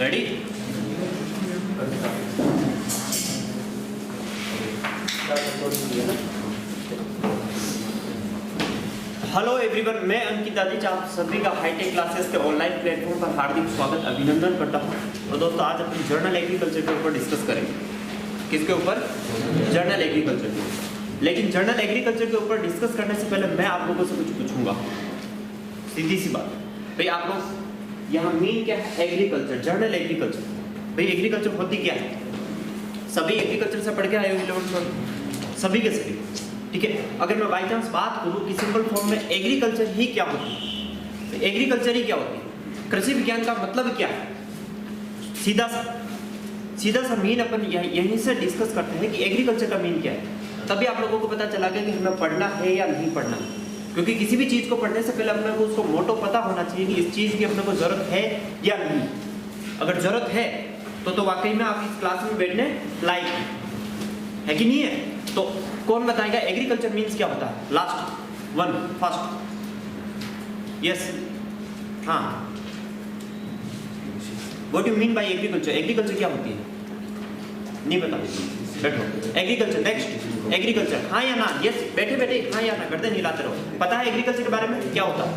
Ready? Hello everyone, मैं अंकित आदित्य आप सभी का हाईटेक क्लासेस के ऑनलाइन प्लेटफॉर्म पर हार्दिक स्वागत अभिनंदन करता हूं। तो दोस्तों, आज अपन जर्नल एग्रीकल्चर के ऊपर डिस्कस करेंगे। किसके ऊपर? जर्नल एग्रीकल्चर के ऊपर। लेकिन जर्नल एग्रीकल्चर के ऊपर डिस्कस करने से पहले मैं आप लोगों से कुछ पूछूंगा। सीधी सी बात भाई, आप लोग यहाँ मीन क्या है? Agriculture, journal agriculture. भाई एग्रीकल्चर होती क्या है? सभी एग्रीकल्चर से पढ़ के आए हो 11th में, सभी के सभी, ठीक है। अगर मैं बाई चांस बात करूँ कि सिंपल फॉर्म में एग्रीकल्चर ही क्या होती है, तो एग्रीकल्चर ही क्या होती है? कृषि विज्ञान का मतलब क्या है? सीधा सा मीन अपन यहीं से डिस्कस करते हैं कि एग्रीकल्चर का मीन क्या है। तभी आप लोगों को पता चला गया कि हमें पढ़ना है या नहीं पढ़ना, क्योंकि किसी भी चीज़ को पढ़ने से पहले अपने को उसको मोटो पता होना चाहिए कि इस चीज़ की अपने को जरूरत है या नहीं। अगर जरूरत है तो वाकई में आप इस क्लास में बैठने लायक है कि नहीं है? तो कौन बताएगा एग्रीकल्चर मीन्स क्या होता है? लास्ट वन, फर्स्ट, यस, हाँ, what you mean by agriculture? Agriculture क्या होती है? नहीं पता? बैठो। एग्रीकल्चर, नेक्स्ट, एग्रीकल्चर, हाँ या ना? यस, बैठे बैठे हाँ या ना गर्दन हिलाते रहो। पता है एग्रीकल्चर के बारे में क्या होता है?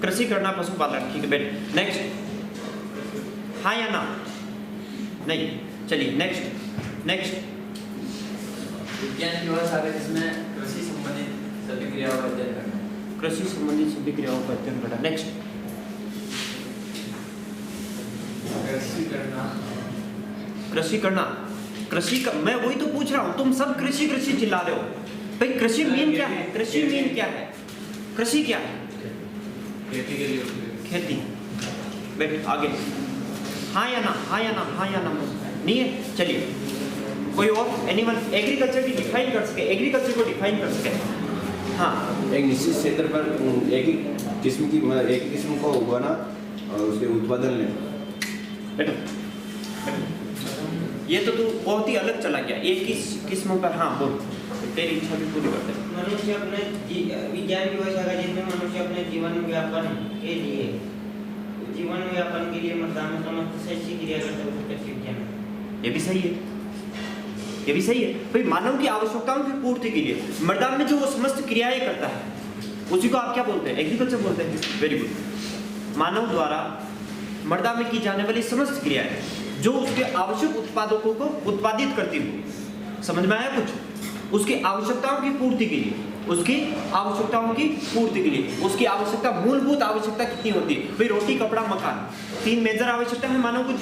कृषि करना, पशुपालन, ठीक है, बैठ। नेक्स्ट, हाँ या ना? नहीं, चलिए नेक्स्ट। विज्ञान की वह शाखा जिसमें कृषि संबंधित सभी क्रियाओं का अध्ययन करना। कृषि संबंधित सभी क्रियाओं का अध्ययन करना। नेक्स्ट, कृषि का मैं वही तो पूछ रहा हूँ, तुम सब कृषि चिल्ला रहे हो। भाई कृषि मीन क्या है? कृषि मीन क्या है? कृषि क्या है? खेती के लिए, खेती। बैठ, आगे, हाँ या ना? नहीं है? चलिए, कोई और एनीवन एग्रीकल्चर की डिफाइन कर सके, एग्रीकल्चर को डिफाइन कर सके? हाँ, एक निश्चित क्षेत्र पर एक ही किस्म को उगाना और उसके उत्पादन लेना। बैठो। ये तो तू बहुत ही अलग चला गया। एक किस्मों पर, हाँ बोल, तेरी इच्छा भी पूरी करते हैं। मनुष्य अपने विज्ञान की वह शाखा जिसमें मनुष्य अपने जीवन व्यापन के लिए मृदा में समस्त शैक्षिक क्रिया करते हुए कृषि विज्ञान। ये भी सही है भाई। मानव की आवश्यकताओं की पूर्ति के लिए मृदा में जो वो समस्त क्रियाएं करता है उसी को आप क्या बोलते हैं? एग्रीकल्चर बोलते हैं। Very good. मानव द्वारा मृदा में की जाने वाली समस्त क्रियाएं जो उसके आवश्यक उत्पादों को उत्पादित करती हो। समझ में आया कुछ? उसकी आवश्यकताओं की पूर्ति के लिए, उसकी आवश्यकता, मूलभूत आवश्यकता कितनी होती है भाई? रोटी, कपड़ा, मकान, 3 मेजर आवश्यकता है मानव को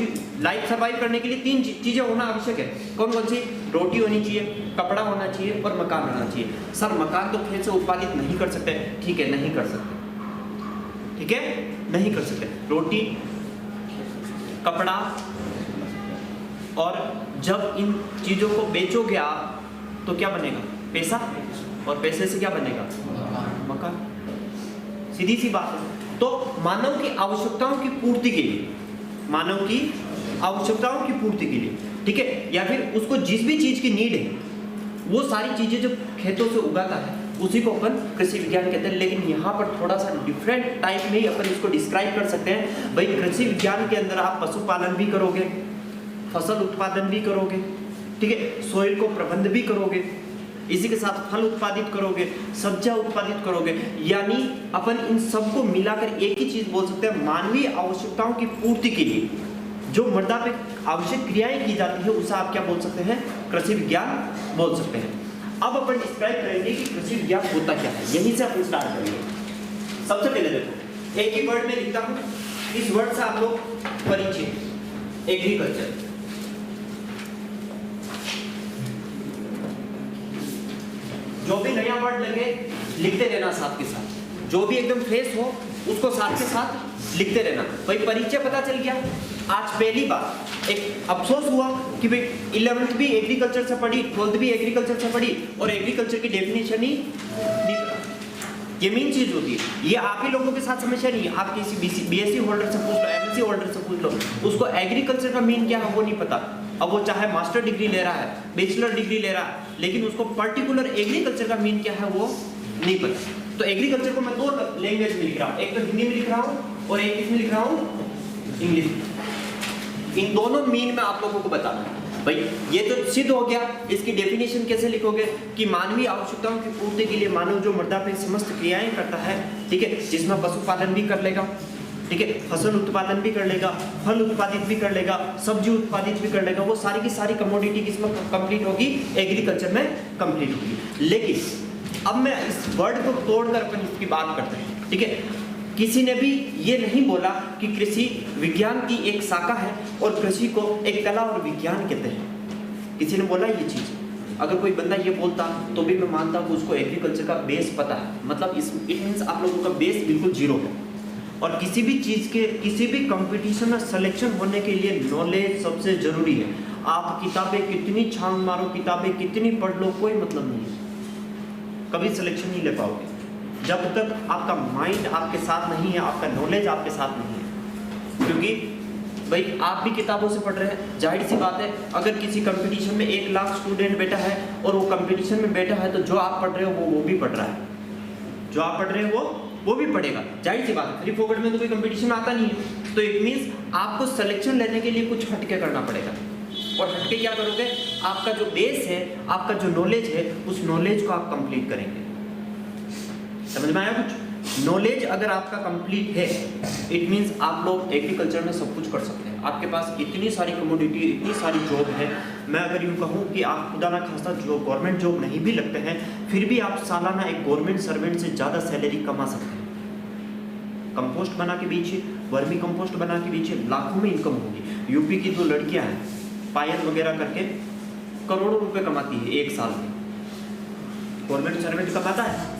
लाइफ सर्वाइव करने के लिए। 3 चीजें होना आवश्यक है। कौन कौन सी? रोटी होनी चाहिए, कपड़ा होना चाहिए और मकान होना चाहिए। सर मकान तो खेत से उत्पादित नहीं कर सकते। ठीक है, नहीं कर सकते। रोटी, कपड़ा, और जब इन चीजों को बेचोगे आप तो क्या बनेगा? पैसा, और पैसे से क्या बनेगा? मकान। सीधी सी बात है। तो मानव की आवश्यकताओं की पूर्ति के लिए, ठीक है, या फिर उसको जिस भी चीज की नीड है वो सारी चीजें जो खेतों से उगाता है उसी को अपन कृषि विज्ञान कहते हैं। लेकिन यहाँ पर थोड़ा सा डिफरेंट टाइप में ही अपन इसको डिस्क्राइब कर सकते हैं। भाई कृषि विज्ञान के अंदर आप पशुपालन भी करोगे, फसल उत्पादन भी करोगे, ठीक है, सोइल को प्रबंध भी करोगे, इसी के साथ फल उत्पादित करोगे, सब्जियां उत्पादित करोगे। यानी अपन इन सबको मिलाकर एक ही चीज बोल सकते हैं, मानवीय आवश्यकताओं की पूर्ति के लिए जो मृदा पे आवश्यक क्रियाएं की जाती है उसे आप क्या बोल सकते हैं? कृषि विज्ञान बोल सकते हैं। अब अपन डिस्क्राइब करेंगे कि कृषि विज्ञान होता क्या है। यहीं से अपन स्टार्ट करेंगे। सबसे पहले देखो, एक ही वर्ड में लिखता हूं, इस वर्ड से आप लोग परिचित, एग्रीकल्चर। जो भी नया वर्ड लगे लिखते रहना साथ के साथ, जो भी एकदम फ्रेश हो उसको साथ के साथ लिखते रहना। भाई परिचय पता चल गया, आज पहली बार एक अफसोस हुआ कि भाई 11th भी एग्रीकल्चर से पढ़ी, 12th भी एग्रीकल्चर से पढ़ी और एग्रीकल्चर की डेफिनेशन ही नहीं पता। ये मेन चीज होती है। ये आप ही लोगों के साथ समस्या नहीं है। आप किसी बीएससी होल्डर से पूछ लो, एमएससी होल्डर से पूछ लो, उसको एग्रीकल्चर का मीन क्या है वो नहीं पता। अब वो चाहे मास्टर डिग्री ले रहा है, बैचलर डिग्री ले रहा है, लेकिन उसको पर्टिकुलर एग्रीकल्चर का मीन क्या है वो नहीं पता। तो एग्रीकल्चर को मैं दो लैंग्वेज में लिख रहा हूँ, एक तो हिंदी में लिख रहा हूँ और एक इसमें लिख रहा हूँ इंग्लिश में। इन दोनों मीन में आप लोगों को बताना है। भाई ये तो सिद्ध हो गया। इसकी डेफिनेशन कैसे लिखोगे कि मानवीय आवश्यकताओं की पूर्ति के लिए मानव जो मृदा पे समस्त क्रियाएं करता है, ठीक है, जिसमें पशुपालन भी कर लेगा, ठीक है, फसल उत्पादन भी कर लेगा, फल उत्पादित भी कर लेगा, सब्जी उत्पादित भी कर लेगा, वो सारी की सारी कमोडिटी किसमें कंप्लीट होगी? एग्रीकल्चर में कंप्लीट होगी। लेकिन अब मैं इस वर्ड को तोड़कर अपन इसकी बात करते हैं, ठीक है। किसी ने भी ये नहीं बोला कि कृषि विज्ञान की एक शाखा है और कृषि को एक कला और विज्ञान कहते हैं। किसी ने बोला ये चीज? अगर कोई बंदा ये बोलता तो भी मैं मानता हूँ उसको एग्रीकल्चर का बेस पता है। मतलब इट मीन्स आप लोगों का बेस बिल्कुल जीरो है। और किसी भी चीज के किसी भी कंपटीशन में सिलेक्शन होने के लिए नॉलेज सबसे जरूरी है। आप किताबें कितनी छान मारो, किताबें कितनी पढ़ लो, कोई मतलब नहीं है, कभी सिलेक्शन नहीं ले पाओगे जब तक आपका माइंड आपके साथ नहीं है, आपका नॉलेज आपके साथ नहीं है। क्योंकि भाई आप भी किताबों से पढ़ रहे हैं, जाहिर सी बात है अगर किसी कंपटीशन में 1 लाख स्टूडेंट बैठा है और वो कंपटीशन में बैठा है तो जो आप पढ़ रहे हो वो भी पढ़ रहा है, जो आप पढ़ रहे हो वो भी पढ़ेगा। जाहिर सी बात है, फ्री फोकट में तो कोई कंपटीशन आता नहीं है। तो इट मीन्स आपको सिलेक्शन लेने के लिए कुछ हटके करना पड़ेगा। और हटके क्या करोगे? आपका जो बेस है, आपका जो नॉलेज है, उस नॉलेज को आप कंप्लीट करेंगे। समझ में आया कुछ? नॉलेज अगर आपका कंप्लीट है, इट मींस आप लोग एग्रीकल्चर में सब कुछ कर सकते हैं। आपके पास इतनी सारी कमोडिटी, इतनी सारी जॉब है। मैं अगर यूँ कहूँ कि आप खुदा ना खास्ता जो गवर्नमेंट जॉब नहीं भी लगते हैं, फिर भी आप सालाना एक गवर्नमेंट सर्वेंट से ज़्यादा सैलरी कमा सकते हैं। कंपोस्ट बना के बेचिए, वर्मी कंपोस्ट बना के बेचिए, लाखों में इनकम होगी। यूपी की जो लड़कियाँ हैं पायल वगैरह करके करोड़ों रुपए कमाती है एक साल में। गवर्नमेंट सर्वेंट कमाता है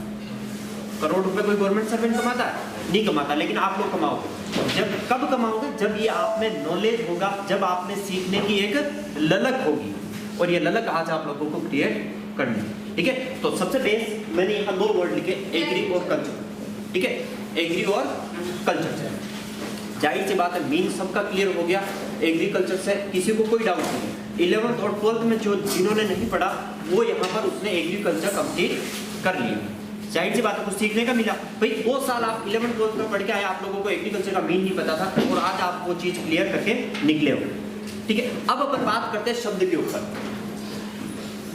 करोड़ रुपए? कोई गवर्नमेंट सर्वेंट कमाता है? नहीं कमाता। लेकिन आप लोग कमाओगे। जब कब कमाओगे? जब ये आप में नॉलेज होगा, जब आप में सीखने की एक ललक होगी। और ये ललक आज आप लोगों को क्रिएट करनी है, ठीक है। तो सबसे बेस मैंने यहाँ 2 वर्ड लिखे, एग्री और कल्चर, ठीक है। एग्री और कल्चर, जाहिर सी बात है मीन सबका क्लियर हो गया। एग्रीकल्चर से किसी को कोई डाउट नहीं है। 11th और 12th में जो जिन्होंने नहीं पढ़ा वो यहाँ पर उसने एग्रीकल्चर कंप्लीट कर लिया। जाहिर सी बात है कुछ सीखने का मिला। भाई 2 साल आप 11th 12th में पढ़ के आए, आप लोगों को एग्रीकल्चर का मीन नहीं पता था और आज आप वो चीज़ क्लियर करके निकले हो, ठीक है। अब अपन बात करते हैं शब्द के ऊपर।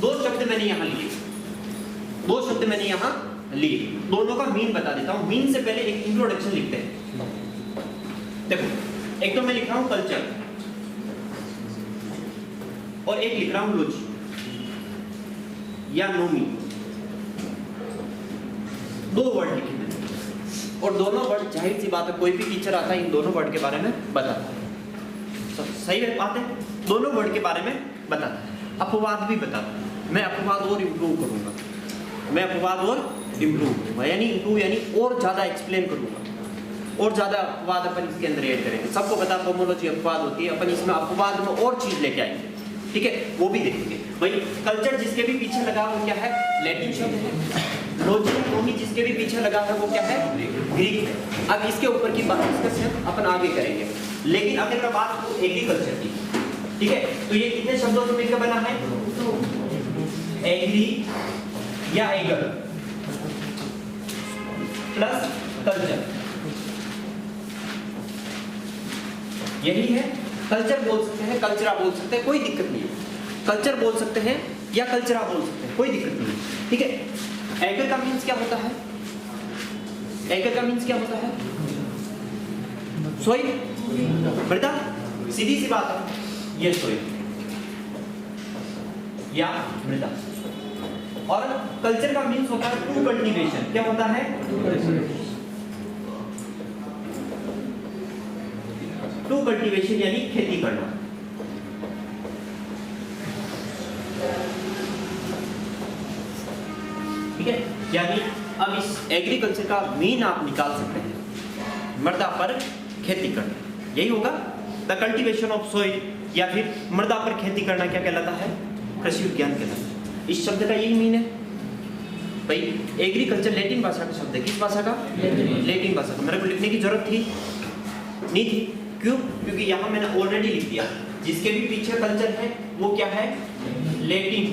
2 शब्द मैंने यहाँ लिए, 2 शब्द मैंने यहाँ लिए, दोनों का मीन बता देता हूँ। मीन से पहले एक इंट्रोडक्शन लिखते हैं। देखो, एक तो मैं लिख रहा हूँ कल्चर और एक लिख रहा हूँ लॉजी या नोमी। 2 वर्ड लिखे मैंने और दोनों वर्ड जाहिर सी बात है कोई भी टीचर आता है इन दोनों वर्ड के बारे में बताता है। सही बात है, दोनों वर्ड के बारे में बताता है। अपवाद भी बताता है। मैं अपवाद और इम्प्रूव करूंगा, मैं अपवाद और इम्प्रूव करूंगा, यानी इम्प्रूव यानी और ज़्यादा एक्सप्लेन करूंगा, और ज़्यादा अपवाद अपन इसके अंदर ऐड करेंगे। सबको पता होमोलॉजी अपवाद होती है, अपन इसमें अपवाद में और चीज़ लेके आएंगे, ठीक है, वो भी देखेंगे। भाई कल्चर जिसके भी पीछे लगा वो क्या है? लैटिन शब्द है। लॉजी नोमी जिसके भी पीछे लगा है वो क्या है? ग्रीक है। अब इसके ऊपर की बात डिस्कशन अपन आगे करेंगे। लेकिन अगर मैं बात करूं एग्रीकल्चर की, ठीक है, तो ये कितने शब्दों से मिलकर बना है? एग्री या एगर प्लस कल्चर, यही है। कल्चर बोल सकते हैं, कल्चरा बोल सकते हैं, कोई दिक्कत नहीं है। कल्चर बोल सकते हैं या कल्चरा बोल सकते हैं, कोई दिक्कत नहीं है, ठीक है। एगर का मीन्स क्या होता है? एगर का मीन्स क्या होता है? सोइल, मृदा, सीधी सी बात है, ये सोइल या मृदा। और कल्चर का मीन्स होता है टू कल्टीवेशन। क्या होता है? टू कल्टीवेशन यानी खेती करना। ठीक है, यानी अब इस एग्रीकल्चर का मीन आप निकाल सकते हैं, मृदा पर खेती करना, यही होगा। द कल्टीवेशन ऑफ सॉइल या फिर मृदा पर खेती करना क्या कहलाता है? कृषि विज्ञान कहलाता है। इस शब्द का यही मीन है भाई। एग्रीकल्चर लैटिन भाषा का शब्द है। किस भाषा का? लैटिन भाषा का। मेरे को लिखने की जरूरत थी नहीं थी, क्यों? क्योंकि यहाँ मैंने ऑलरेडी लिख दिया। जिसके भी पीछे कल्चर है वो क्या है? लैटिन।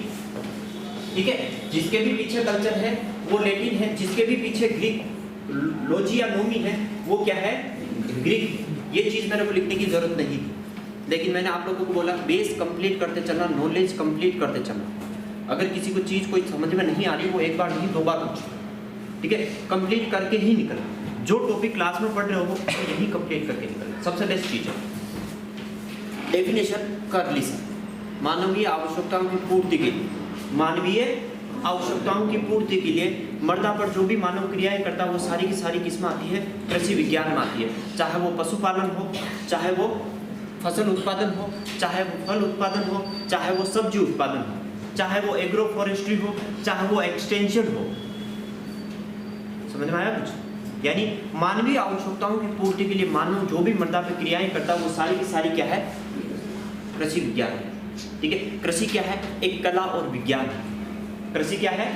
ठीक है, जिसके भी पीछे कल्चर है वो लैटिन है। जिसके भी पीछे ग्रीक लॉजी या नोमी है वो क्या है? ग्रीक। ये चीज मेरे को लिखने की जरूरत नहीं थी, लेकिन मैंने आप लोगों को बोला बेस कंप्लीट करते चलना, नॉलेज कंप्लीट करते चलना। अगर किसी को चीज कोई समझ में नहीं आ रही वो एक बार नहीं 2 बार पूछो, ठीक है? कंप्लीट करके ही निकलो। जो टॉपिक क्लास में पढ़ रहे हो वो यही कंप्लीट करके निकलो, सबसे बेस्ट चीज है। डेफिनेशन कर ली सर। मानवीय आवश्यकताओं की पूर्ति के लिए, मानवीय आवश्यकताओं की पूर्ति के लिए मृदा पर जो भी मानव क्रियाएं करता है वो सारी की सारी किस्म आती है? कृषि विज्ञान में आती है। चाहे वो पशुपालन हो, चाहे वो फसल उत्पादन हो, चाहे वो फल उत्पादन हो, चाहे वो सब्जी उत्पादन हो, चाहे वो एग्रो फॉरेस्ट्री हो, चाहे वो एक्सटेंशन हो। समझ में आया कुछ? यानी मानवीय आवश्यकताओं की पूर्ति के लिए मानव जो भी मृदा पर क्रियाएं करता है वो सारी की सारी क्या है? कृषि विज्ञान है। ठीक है, कृषि क्या है? एक कला और विज्ञान है। कृषि क्या है?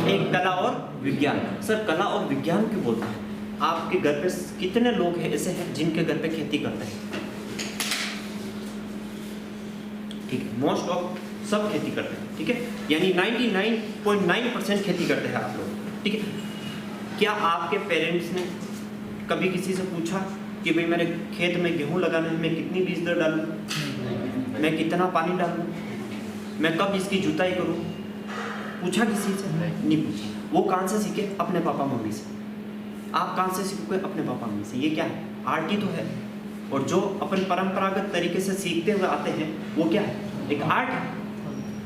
एक कला और विज्ञान। सर कला और विज्ञान क्यों बोलते हैं? आपके घर पे कितने लोग हैं ऐसे हैं जिनके घर पे खेती करते हैं? ठीक है, मोस्ट ऑफ सब खेती करते हैं। ठीक है, यानी 99.9% खेती करते हैं आप लोग। ठीक है, क्या आपके पेरेंट्स ने कभी किसी से पूछा कि भाई मेरे खेत में गेहूं लगाने में मैं कितनी बीज दर डालूं, मैं कितना पानी डालूं, मैं कब इसकी जुताई करूं? पूछा किसी से? नहीं पूछा। वो कहाँ से सीखे? अपने पापा मम्मी से। आप कहाँ से सीखोगे? अपने पापा मम्मी से। ये क्या है? आर्ट ही तो है। और जो अपन परंपरागत तरीके से सीखते हुए आते हैं वो क्या है? एक आर्ट है।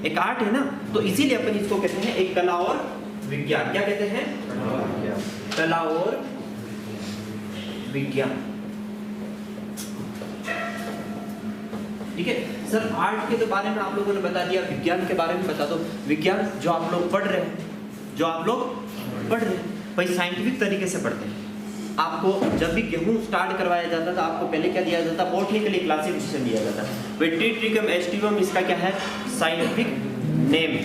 एक आर्ट है ना, तो इसीलिए अपन इसको कहते हैं एक कला और विज्ञान। क्या कहते हैं? कला और विज्ञान। ठीक है सर, आर्ट के तो बारे में आप लोगों ने बता दिया, विज्ञान के बारे में बता दो। विज्ञान जो आप लोग पढ़ रहे हैं, जो आप लोग पढ़ रहे हैं भाई साइंटिफिक तरीके से पढ़ते हैं। आपको जब भी गेहूं स्टार्ट करवाया जाता था आपको पहले क्या दिया जाता? बॉटनिकली क्लासिफिकेशन दिया जाता है। ट्रिटिकम एस्टिवम इसका क्या है? साइंटिफिक नेम है।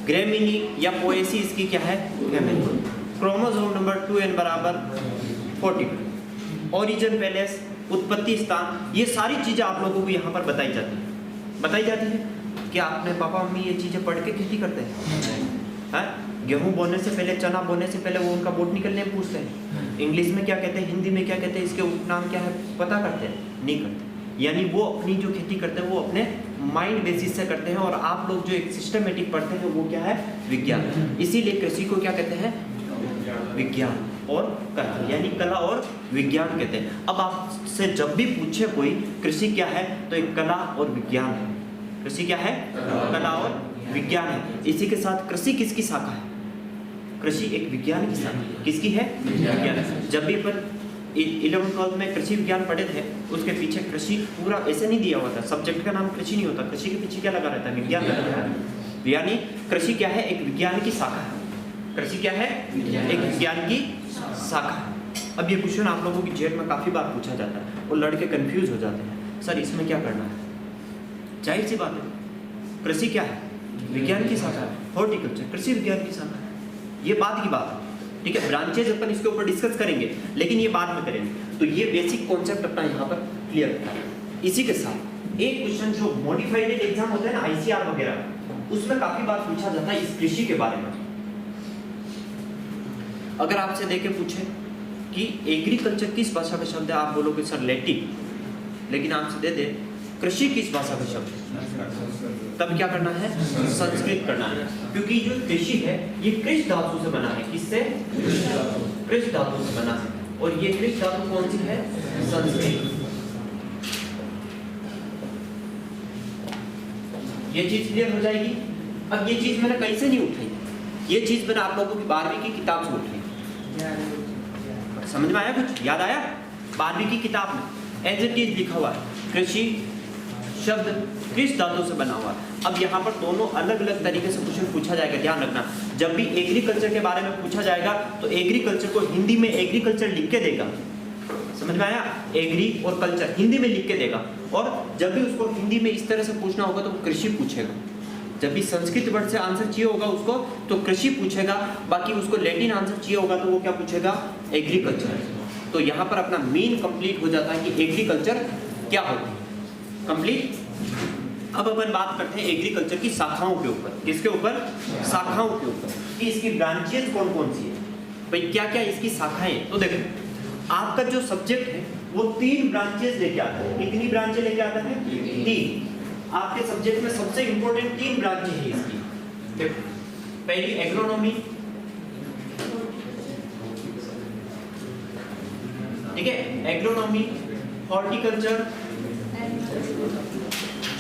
ग्रेमिनी या पोएसी इसकी क्या है? क्रोमोसोम नंबर 2n बराबर 40। ओरिजिन पैलेस, उत्पत्ति स्थान, ये सारी चीजें आप लोगों को यहाँ पर बताई जाती है। बताई जाती है कि आपने पापा मम्मी ये चीजें पढ़ के खेती करते हैं? गेहूं बोने से पहले, चना बोने से पहले वो उनका बोटनिकल नेम पूछते हैं। इंग्लिश में क्या कहते हैं, हिंदी में क्या कहते हैं, इसके उपनाम क्या है पता करते हैं? नहीं करते। यानी वो अपनी जो खेती करते हैं वो अपने माइंड बेसिस से करते हैं। और आप लोग जो एक सिस्टमेटिक पढ़ते हैं वो क्या है? विज्ञान। इसीलिए कृषि को क्या कहते हैं? विज्ञान और कला, यानी कला और विज्ञान कहते हैं। अब आपसे जब भी पूछे कोई कृषि क्या है तो एक कला और विज्ञान है। कृषि क्या है? कला और विज्ञान है। इसी के साथ कृषि किसकी शाखा है? कृषि एक विज्ञान की शाखा है। किसकी है? विज्ञान। जब भी पर 11th-12th में कृषि विज्ञान पढ़े थे उसके पीछे कृषि पूरा ऐसे नहीं दिया हुआ था। सब्जेक्ट का नाम कृषि नहीं होता, कृषि के पीछे क्या लगा रहता है? विज्ञान लगा रहता है। यानी कृषि क्या है? एक विज्ञान की शाखा है। कृषि क्या है? एक विज्ञान की शाखा है। अब ये क्वेश्चन आप लोगों की जेट में काफी बार पूछा जाता है और लड़के कंफ्यूज हो जाते हैं, सर इसमें क्या करना है? जाहिर सी बात है, कृषि क्या है? विज्ञान की शाखा है। हॉर्टिकल्चर कृषि विज्ञान की शाखा है। ये बात की बात है। ठीक है, ब्रांचेज अपन इसके ऊपर डिस्कस करेंगे लेकिन ये बाद में करेंगे। तो ये बेसिक कॉन्सेप्ट अपना यहाँ पर क्लियर होता है। इसी के साथ एक क्वेश्चन जो मॉडिफाइड एग्जाम होता है ना, ICR वगैरह, उसमें काफी बार पूछा जाता है इस कृषि के बारे में। अगर आपसे देके पूछे कि एग्रीकल्चर किस भाषा का शब्द है, आप बोलोगे सर लैटिन। लेकिन आपसे दे दे कृषि किस भाषा का शब्द है, तब क्या करना है? संस्कृत करना है। क्योंकि जो कृषि है ये कृष धातु से बना है। किससे? कृष धातु से बना है। और ये कृष धातु कौन सी है? संस्कृत। ये चीज क्लियर हो जाएगी। अब ये चीज मैंने कहीं से नहीं उठाई, ये चीज मैंने आप लोगों की 12वीं की किताब से उठाई। समझ में आया? कुछ याद आया? 12वीं की किताब में एज इट इज लिखा हुआ है कृषि शब्द कृष धातु से बना हुआ है। अब यहाँ पर दोनों अलग अलग तरीके से क्वेश्चन पूछा जाएगा, ध्यान रखना। जब भी एग्रीकल्चर के बारे में पूछा जाएगा तो एग्रीकल्चर को हिंदी में एग्रीकल्चर लिख के देगा, समझ में आया? एग्री और कल्चर हिंदी में लिख के देगा, और जब भी उसको हिंदी में इस तरह से पूछना होगा तो कृषि पूछेगा। जब भी संस्कृत वर्ड से आंसर चाहिए होगा उसको तो कृषि पूछेगा, बाकी उसको लैटिन आंसर चाहिए होगा तो वो क्या पूछेगा? एग्रीकल्चर। तो यहाँ पर अपना मीन कंप्लीट हो जाता है कि एग्रीकल्चर क्या होती है, कंप्लीट। अब अपन बात करते हैं एग्रीकल्चर की शाखाओं के ऊपर। किसके ऊपर? शाखाओं के ऊपर, कि इसकी ब्रांचेस कौन कौन सी है, भाई क्या क्या इसकी शाखाएं। तो देखो आपका जो सब्जेक्ट है वो 3 ब्रांचेस लेके आता है। कितनी ब्रांचें लेके आता है? 3। आपके सब्जेक्ट में सबसे इंपॉर्टेंट 3 ब्रांचें हैं इसकी। देखो पहली एग्रोनॉमी, ठीक है, agronomy, horticulture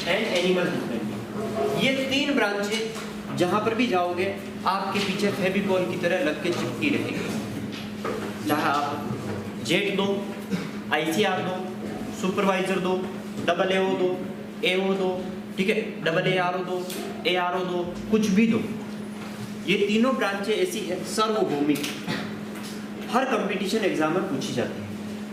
and animal husbandry. ये 3 ब्रांचें जहां पर भी जाओगे आपके पीछे फेविकॉल की तरह लग के चिपकी रहेगी। चाहे आप जेट दो, आईसीआर दो, सुपरवाइजर दो, डबल एओ दो, एओ दो, ठीक है, डबल एआरओ दो, एआरओ दो, कुछ भी दो, ये तीनों ब्रांचें ऐसी है सार्वभौमिक, हर कंपटीशन एग्जाम में पूछी जाती है,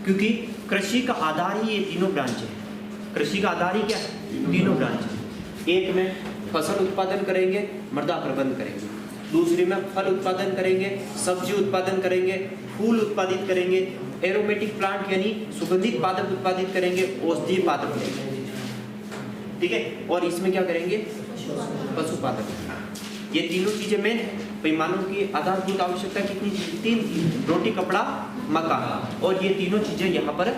क्योंकि कृषि का आधार ही ये तीनों ब्रांचें हैं। कृषि का आधार ही क्या है? तीनों ब्रांचें। एक में फसल उत्पादन करेंगे, मृदा प्रबंध करेंगे, दूसरी में फल उत्पादन करेंगे, सब्जी उत्पादन करेंगे, फूल उत्पादित करेंगे, एरोमेटिक प्लांट यानी सुगंधित पादप उत्पादित करेंगे, औषधीय पादप करेंगे, ठीक है, और इसमें क्या करेंगे? पशुपालन। ये तीनों चीजें मेन है। भाई मानव की आधारभूत आवश्यकता कितनी थी? 3 थी, रोटी, कपड़ा, मकान, और ये तीनों चीजें यहाँ पर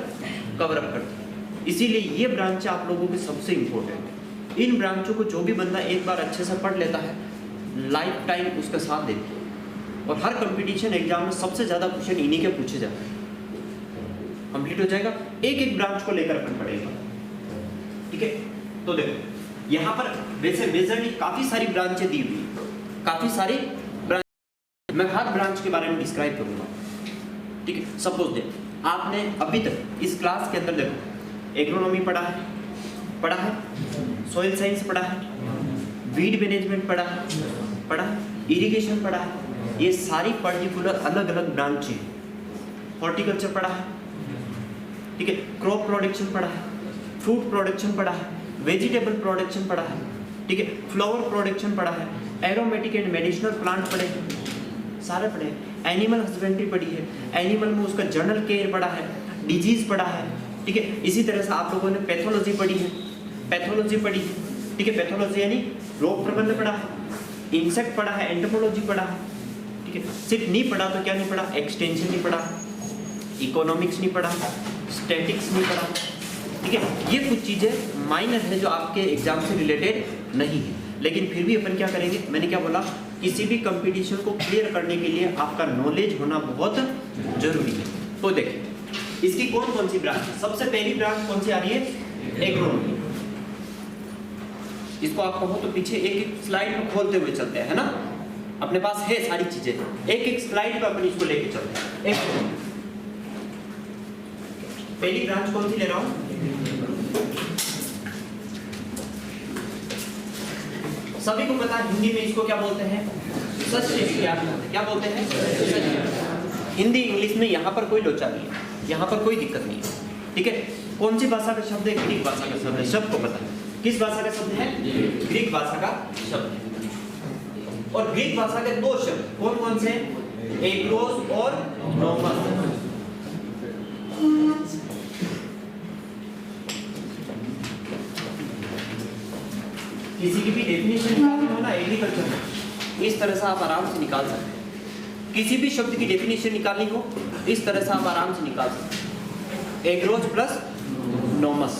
कवर अप करती हैं। इसीलिए ये ब्रांच आप लोगों के सबसे इंपॉर्टेंट है। इन ब्रांचों को जो भी बंदा एक बार अच्छे से पढ़ लेता है, लाइफ टाइम उसका साथ देती है, और हर कंपटीशन एग्जाम में सबसे ज्यादा क्वेश्चन इन्हीं के पूछे जाते हैं। कंप्लीट हो जाएगा। एक एक ब्रांच को लेकर अपन पढ़ेगा, ठीक है। तो देखो यहाँ पर वैसे मेजरली काफी सारी ब्रांचें दी हुई, काफी सारी ब्रांच, मैं हर ब्रांच के बारे में डिस्क्राइब करूंगा, ठीक है। सपोज दे आपने अभी तक इस क्लास के अंदर देखो एग्रोनॉमी पढ़ा है, सॉइल साइंस पढ़ा है, वीड मैनेजमेंट पढ़ा है, इरिगेशन पढ़ा है, ये सारी पर्टिकुलर अलग अलग ब्रांचें। हॉर्टिकल्चर पढ़ा है, ठीक है, क्रॉप प्रोडक्शन पढ़ा है, फूड प्रोडक्शन पढ़ा है, वेजिटेबल प्रोडक्शन पढ़ा है, ठीक है, फ्लावर प्रोडक्शन पढ़ा है, एरोमेटिक एंड मेडिसिनल प्लांट पढ़े हैं, सारे पढ़े हैं। एनिमल हस्बेंड्री पढ़ी है, एनिमल में उसका जनरल केयर पढ़ा है, डिजीज पढ़ा है, ठीक है। इसी तरह से आप लोगों ने पैथोलॉजी पढ़ी है, ठीक है, पैथोलॉजी यानी रोग प्रबंधन पढ़ा है, इंसेक्ट पढ़ा है, एंटोमोलॉजी पढ़ा है, ठीक है। सिर्फ नहीं पढ़ा तो क्या नहीं पढ़ा? एक्सटेंशन नहीं पढ़ा, इकोनॉमिक्स नहीं पढ़ा, स्टैटिक्स नहीं पढ़ा, ठीक है। ये कुछ चीज़ें माइनर है जो आपके एग्जाम से रिलेटेड नहीं है, लेकिन फिर भी अपन क्या करेंगे, मैंने क्या बोला, किसी भी कंपटीशन को क्लियर करने के लिए आपका नॉलेज होना बहुत जरूरी है। तो देखिए इसकी कौन कौन सी ब्रांच है। सबसे पहली ब्रांच कौन सी आ रही है? एग्रोनॉमी। इसको आप कहो तो पीछे एक एक स्लाइड में खोलते हुए चलते हैं, है ना, अपने पास है सारी चीजें, एक एक स्लाइड पे अपन इसको लेके चलते हैं। एग्रोनॉमी पहली ब्रांच कौन सी ले रहा हूं? सभी को पता है हिंदी में इसको क्या बोलते हैं? सस्य विज्ञान। क्या बोलते हैं? हिंदी इंग्लिश में यहाँ पर कोई लोचा नहीं है, यहाँ पर कोई दिक्कत नहीं है, ठीक है। कौन सी भाषा का शब्द है? ग्रीक भाषा का शब्द है, सबको पता है। किस भाषा का शब्द है? ग्रीक भाषा का शब्द है। और ग्रीक भाषा के 2 शब्द कौन कौन से? एग्रोस और नोमस। किसी की भी डेफिनेशन निकालनी हो ना एग्रीकल्चर में, इस तरह से आप आराम से निकाल सकते हैं। किसी भी शब्द की डेफिनेशन निकालनी हो इस तरह से आप आराम से निकाल सकते हैं। एग्रोस प्लस नोमस,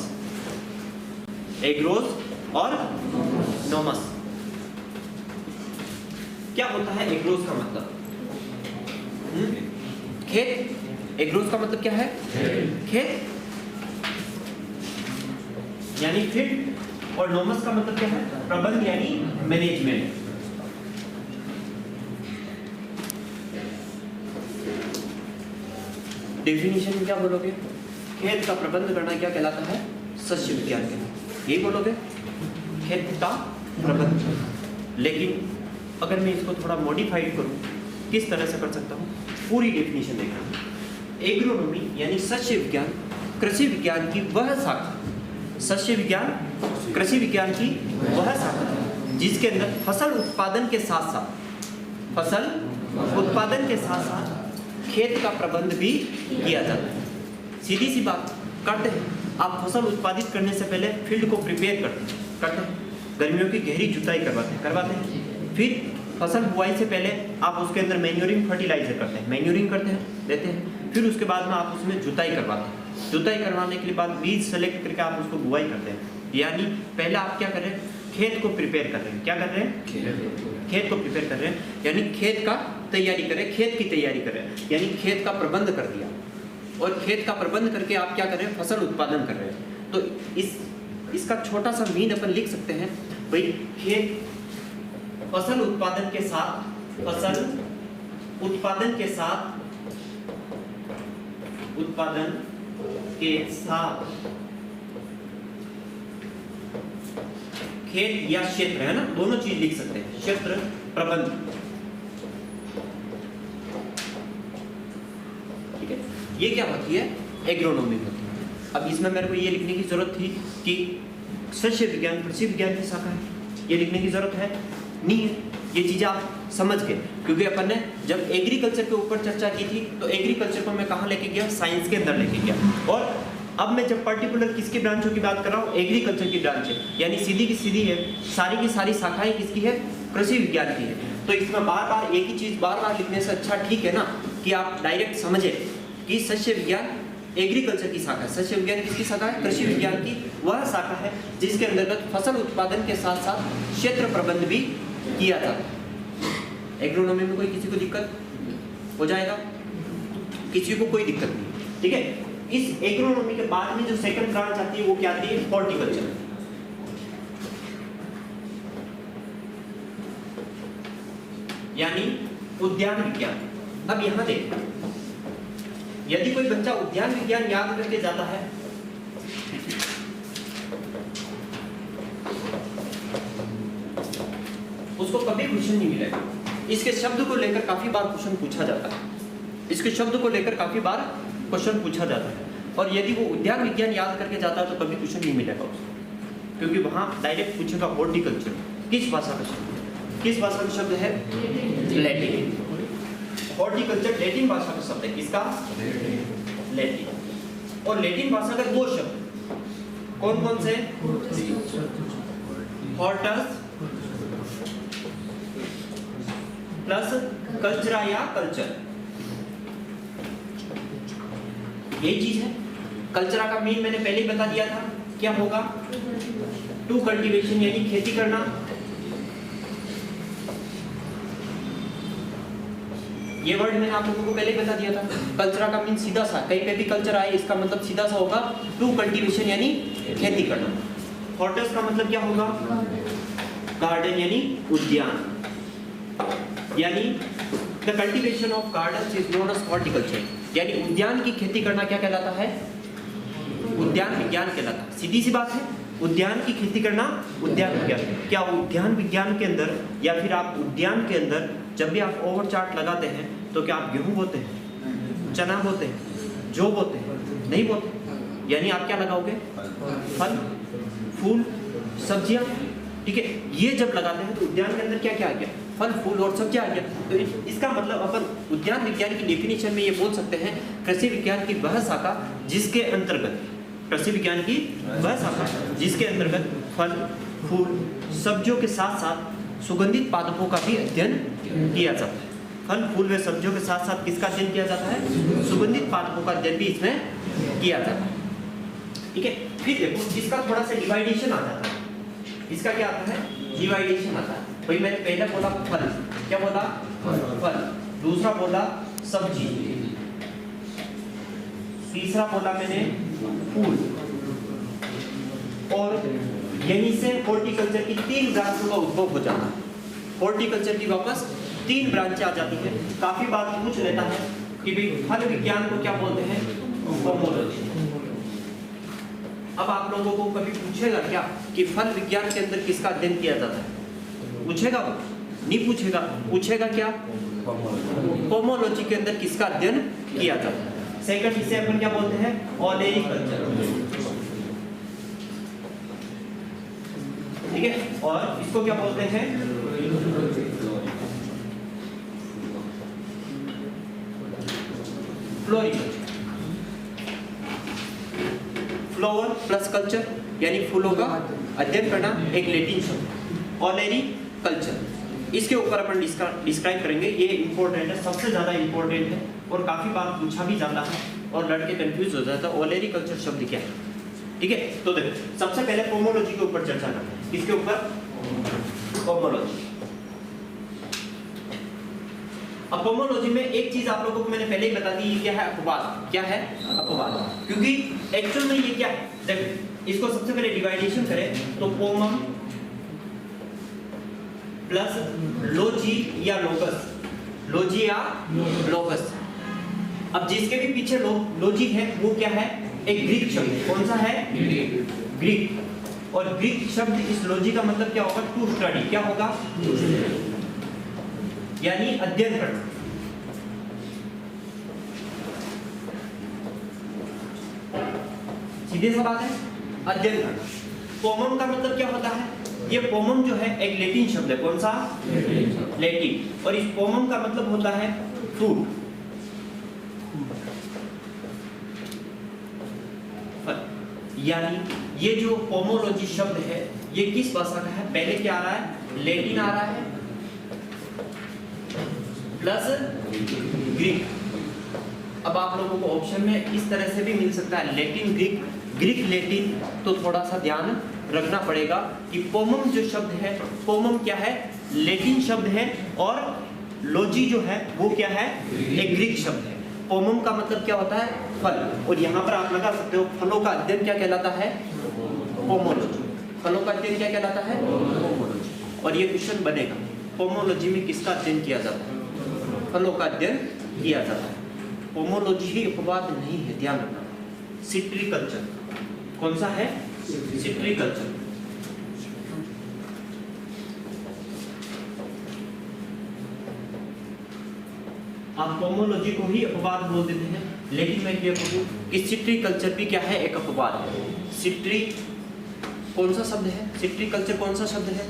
एग्रोस और नोमस। क्या होता है एग्रोस का मतलब? खेत। एग्रोस का मतलब क्या है? खेत यानी फील्ड, और नोमस का मतलब क्या है? प्रबंध यानी मैनेजमेंट। डेफिनेशन में क्या बोलोगे? खेत का प्रबंध करना क्या कहलाता है? सस्य विज्ञान कहलाता है। यही बोलोगे, खेत का प्रबंध। लेकिन अगर मैं इसको थोड़ा मॉडिफाइड करूं, किस तरह से कर सकता हूं? पूरी डेफिनेशन देखना। एग्रोनॉमी यानी सस्य विज्ञान कृषि विज्ञान की वह शाखा, सस्य विज्ञान कृषि विज्ञान की वह शाखा जिसके अंदर फसल उत्पादन के साथ साथ खेत का प्रबंध भी किया जाता है। सीधी सी बात करते हैं, आप फसल उत्पादित करने से पहले फील्ड को प्रिपेयर करते हैं, गर्मियों की गहरी जुताई करवाते हैं। फिर फसल बुआई से पहले आप उसके अंदर मैन्योरिंग फर्टिलाइजर करते हैं, देते हैं। फिर उसके बाद में आप उसमें जुताई करवाते हैं। जुताई करवाने के बाद बीज सेलेक्ट करके आप उसको बुआई करते हैं। यानी पहले आप क्या कर रहे हैं, खेत को प्रिपेयर कर रहे हैं। क्या कर रहे हैं, खेत को प्रिपेयर कर रहे हैं, यानी खेत का तैयारी करें, खेत की तैयारी करें, यानी खेत का प्रबंध कर दिया। और खेत का प्रबंध करके आप क्या कर रहे हैं, फसल उत्पादन कर रहे हैं। तो इसका छोटा सा मीन अपन लिख सकते हैं भाई, खेत फसल उत्पादन के साथ खेत या क्षेत्र है ना, दोनों चीज लिख सकते हैं, क्षेत्र प्रबंध। ठीक है, ये क्या होती है, एग्रोनॉमी होती है। अब इसमें मेरे को ये लिखने की जरूरत थी कि सस्य विज्ञान कृषि विज्ञान की शाखा है, ये लिखने की जरूरत है नहीं है। ये चीजें आप समझ गए, क्योंकि अपन ने जब एग्रीकल्चर के ऊपर चर्चा की थी तो एग्रीकल्चर को मैं कहाँ लेके गया, साइंस के अंदर लेके गया। और अब मैं जब पर्टिकुलर किसकी ब्रांचों की बात कर रहा हूँ, एग्रीकल्चर की ब्रांच है, यानी सीधी की सीधी है, सारी की सारी शाखाएं किसकी है, कृषि विज्ञान की है। तो इसमें बार बार एक ही चीज बार बार लिखने से अच्छा ठीक है ना कि आप डायरेक्ट समझे कि सस्य विज्ञान एग्रीकल्चर की शाखा है। सस्य विज्ञान किसकी शाखा है, कृषि विज्ञान की वह शाखा है जिसके अंतर्गत फसल उत्पादन के साथ साथ क्षेत्र प्रबंध भी किया जाता है। एग्रोनॉमी में कोई किसी को दिक्कत हो जाएगा, किसी को कोई दिक्कत नहीं। ठीक है, इस एग्रोनॉमी के बाद में जो सेकंड ब्रांच आती है वो क्या आती है, हॉर्टिकल्चर। यानी उद्यान विज्ञान। अब यहां देख, यदि कोई बच्चा उद्यान विज्ञान याद करके जाता है उसको कभी क्वेश्चन नहीं मिलेगा। इसके शब्द को लेकर काफी बार क्वेश्चन पूछा जाता है, इसके शब्द को लेकर काफी बार क्वेश्चन पूछा जाता है। और यदि वो उद्यान विज्ञान याद करके जाता है तो कभी क्वेश्चन नहीं मिलेगा उसको, क्योंकि वहां डायरेक्ट पूछेगा हॉर्टिकल्चर किस भाषा का शब्द है, किस भाषा का शब्द है, लैटिन। हॉर्टिकल्चर लैटिन भाषा का शब्द है, किसका, लैटिन। और लैटिन भाषा का दो शब्द कौन कौन से, हॉर्टस प्लस कल्चरा या कल्चर, यही चीज है। कल्चरा का मीन मैंने पहले ही बता दिया था, क्या होगा, टू कल्टीवेशन यानी खेती करना। ये वर्ड मैंने आप लोगों को पहले बता दिया था। कल्चरा का मीन सीधा सा, कहीं पे भी कल्चर आए इसका मतलब सीधा सा होगा टू कल्टीवेशन यानी खेती करना। हॉर्टस का मतलब क्या होगा, गार्डन यानी उद्यान, यानी the cultivation of garden is known as horticulture, यानी उद्यान की खेती करना क्या कहलाता है, उद्यान विज्ञान कहलाता है। सीधी सी बात है, उद्यान की खेती करना उद्यान विज्ञान। क्या उद्यान विज्ञान के अंदर या फिर आप उद्यान के अंदर जब भी आप ओवर चार्ट लगाते हैं तो क्या आप गेहूं बोते हैं, चना बोते हैं, जौ बोते हैं, नहीं बोते। यानी आप क्या लगाओगे, फल फूल सब्जियां। ठीक है, ये जब लगाते हैं तो उद्यान के अंदर क्या क्या आ गया, फल फूल और सब्जियां आ गया। तो इसका मतलब अपन उद्यान विज्ञान की डेफिनेशन में ये बोल सकते हैं, कृषि विज्ञान की वह शाखा जिसके अंतर्गत, कृषि विज्ञान की वह शाखा जिसके अंतर्गत फल फूल सब्जियों के साथ साथ सुगंधित पादपों का भी अध्ययन किया जाता है। फल फूल व सब्जियों के साथ साथ किसका अध्ययन किया जाता है, सुगंधित पादपों का अध्ययन भी इसमें किया जाता है। ठीक है, फिर देखो इसका थोड़ा सा डिवाइडेशन आ जाता है। इसका क्या आता है, डिवाइडेशन आता है। भाई मैंने पहले बोला फल, क्या बोला, फल। दूसरा बोला सब्जी, तीसरा बोला मैंने फूल, और यहीं से हॉर्टिकल्चर की 3 ब्रांचों का उद्भव हो जाता है। हॉर्टिकल्चर की वापस 3 ब्रांचें आ जाती है। काफी बार पूछ लेता है कि भाई फल विज्ञान को क्या बोलते हैं, पोमोलॉजी। अब आप लोगों को कभी पूछेगा क्या कि फल विज्ञान के अंदर किसका अध्ययन किया जाता है, पूछेगा वो, नहीं पूछेगा। पूछेगा क्या, पोमोलॉजी के अंदर किसका अध्ययन किया जाता है। सेकंड इसे अपन क्या बोलते हैं, ऑलेरी कल्चर, ठीक है। और इसको क्या बोलते हैं, फ्लोरिकल्चर। फ्लावर प्लस कल्चर यानी फूलों का अध्ययन करना, एक लैटिन शब्द ऑलेरी कल्चर। इसके ऊपर अपन डिस्क्राइब करेंगे, ये इंपॉर्टेंट है, सबसे ज्यादा इंपॉर्टेंट है और काफी बार पूछा भी जाता है और लड़के कंफ्यूज हो जाता है ऑलेरी कल्चर शब्द क्या है, ठीक है। तो देखो सबसे पहले पोमोलॉजी के ऊपर चर्चा करते हैं। किसके ऊपर, पोमोलॉजी। अब पोमोलॉजी में एक चीज आप लोगों को मैंने पहले ही बता दी, ये क्या है, अपवाद। क्या है, अपवाद। क्योंकि एक्चुअल में ये क्या है, देखो इसको सबसे पहले डिवाइडेशन करें तो पोमम प्लस लोजी या लोकस, लोजी या लोकस। अब जिसके भी पीछे लोजी है वो क्या है, एक ग्रीक शब्द है। कौन सा है, ग्रीक। और ग्रीक शब्द इस लोजी का मतलब क्या होगा, टू स्टडी। क्या होगा, यानी अध्ययन करना। सीधे सा बात है, अध्ययन करना। पोमम का मतलब क्या होता है, ये पोमम जो है एक लैटिन शब्द है। कौन सा, लैटिन। और इस पोमम का मतलब होता है फ्रूट, यानी ये जो पोमोलॉजी शब्द है ये किस भाषा का है, पहले क्या आ रहा है, लैटिन आ रहा है प्लस ग्रीक। अब आप लोगों को ऑप्शन में इस तरह से भी मिल सकता है, लैटिन ग्रीक, ग्रीक लैटिन। तो थोड़ा सा ध्यान रखना पड़ेगा कि पोमम जो शब्द है, पोमम क्या है, लैटिन शब्द है और लोजी जो है वो क्या है, एक ग्रीक शब्द है। पोमम का मतलब क्या होता है, फल। और यहाँ पर आप लगा सकते हो फलों का अध्ययन क्या कहलाता है, पोमोलॉजी। फलों का अध्ययन क्या कहलाता है, पोमोलॉजी। और ये क्वेश्चन बनेगा, पोमोलॉजी में किसका अध्ययन किया जाता है, फलों का अध्ययन किया जाता है। पोमोलॉजी ही अपवाद नहीं है, ध्यान रखना। सिट्रीकल्चर, कौन सा है, सिट्रीकल्चर। आप पोमोलॉजी को ही अपवाद बोल देते हैं, लेकिन मैं ये बोलूं कि सिट्रीकल्चर भी क्या है, एक अपवाद है। सिट्री कौन सा शब्द है, सिट्रीकल्चर कौन सा शब्द है,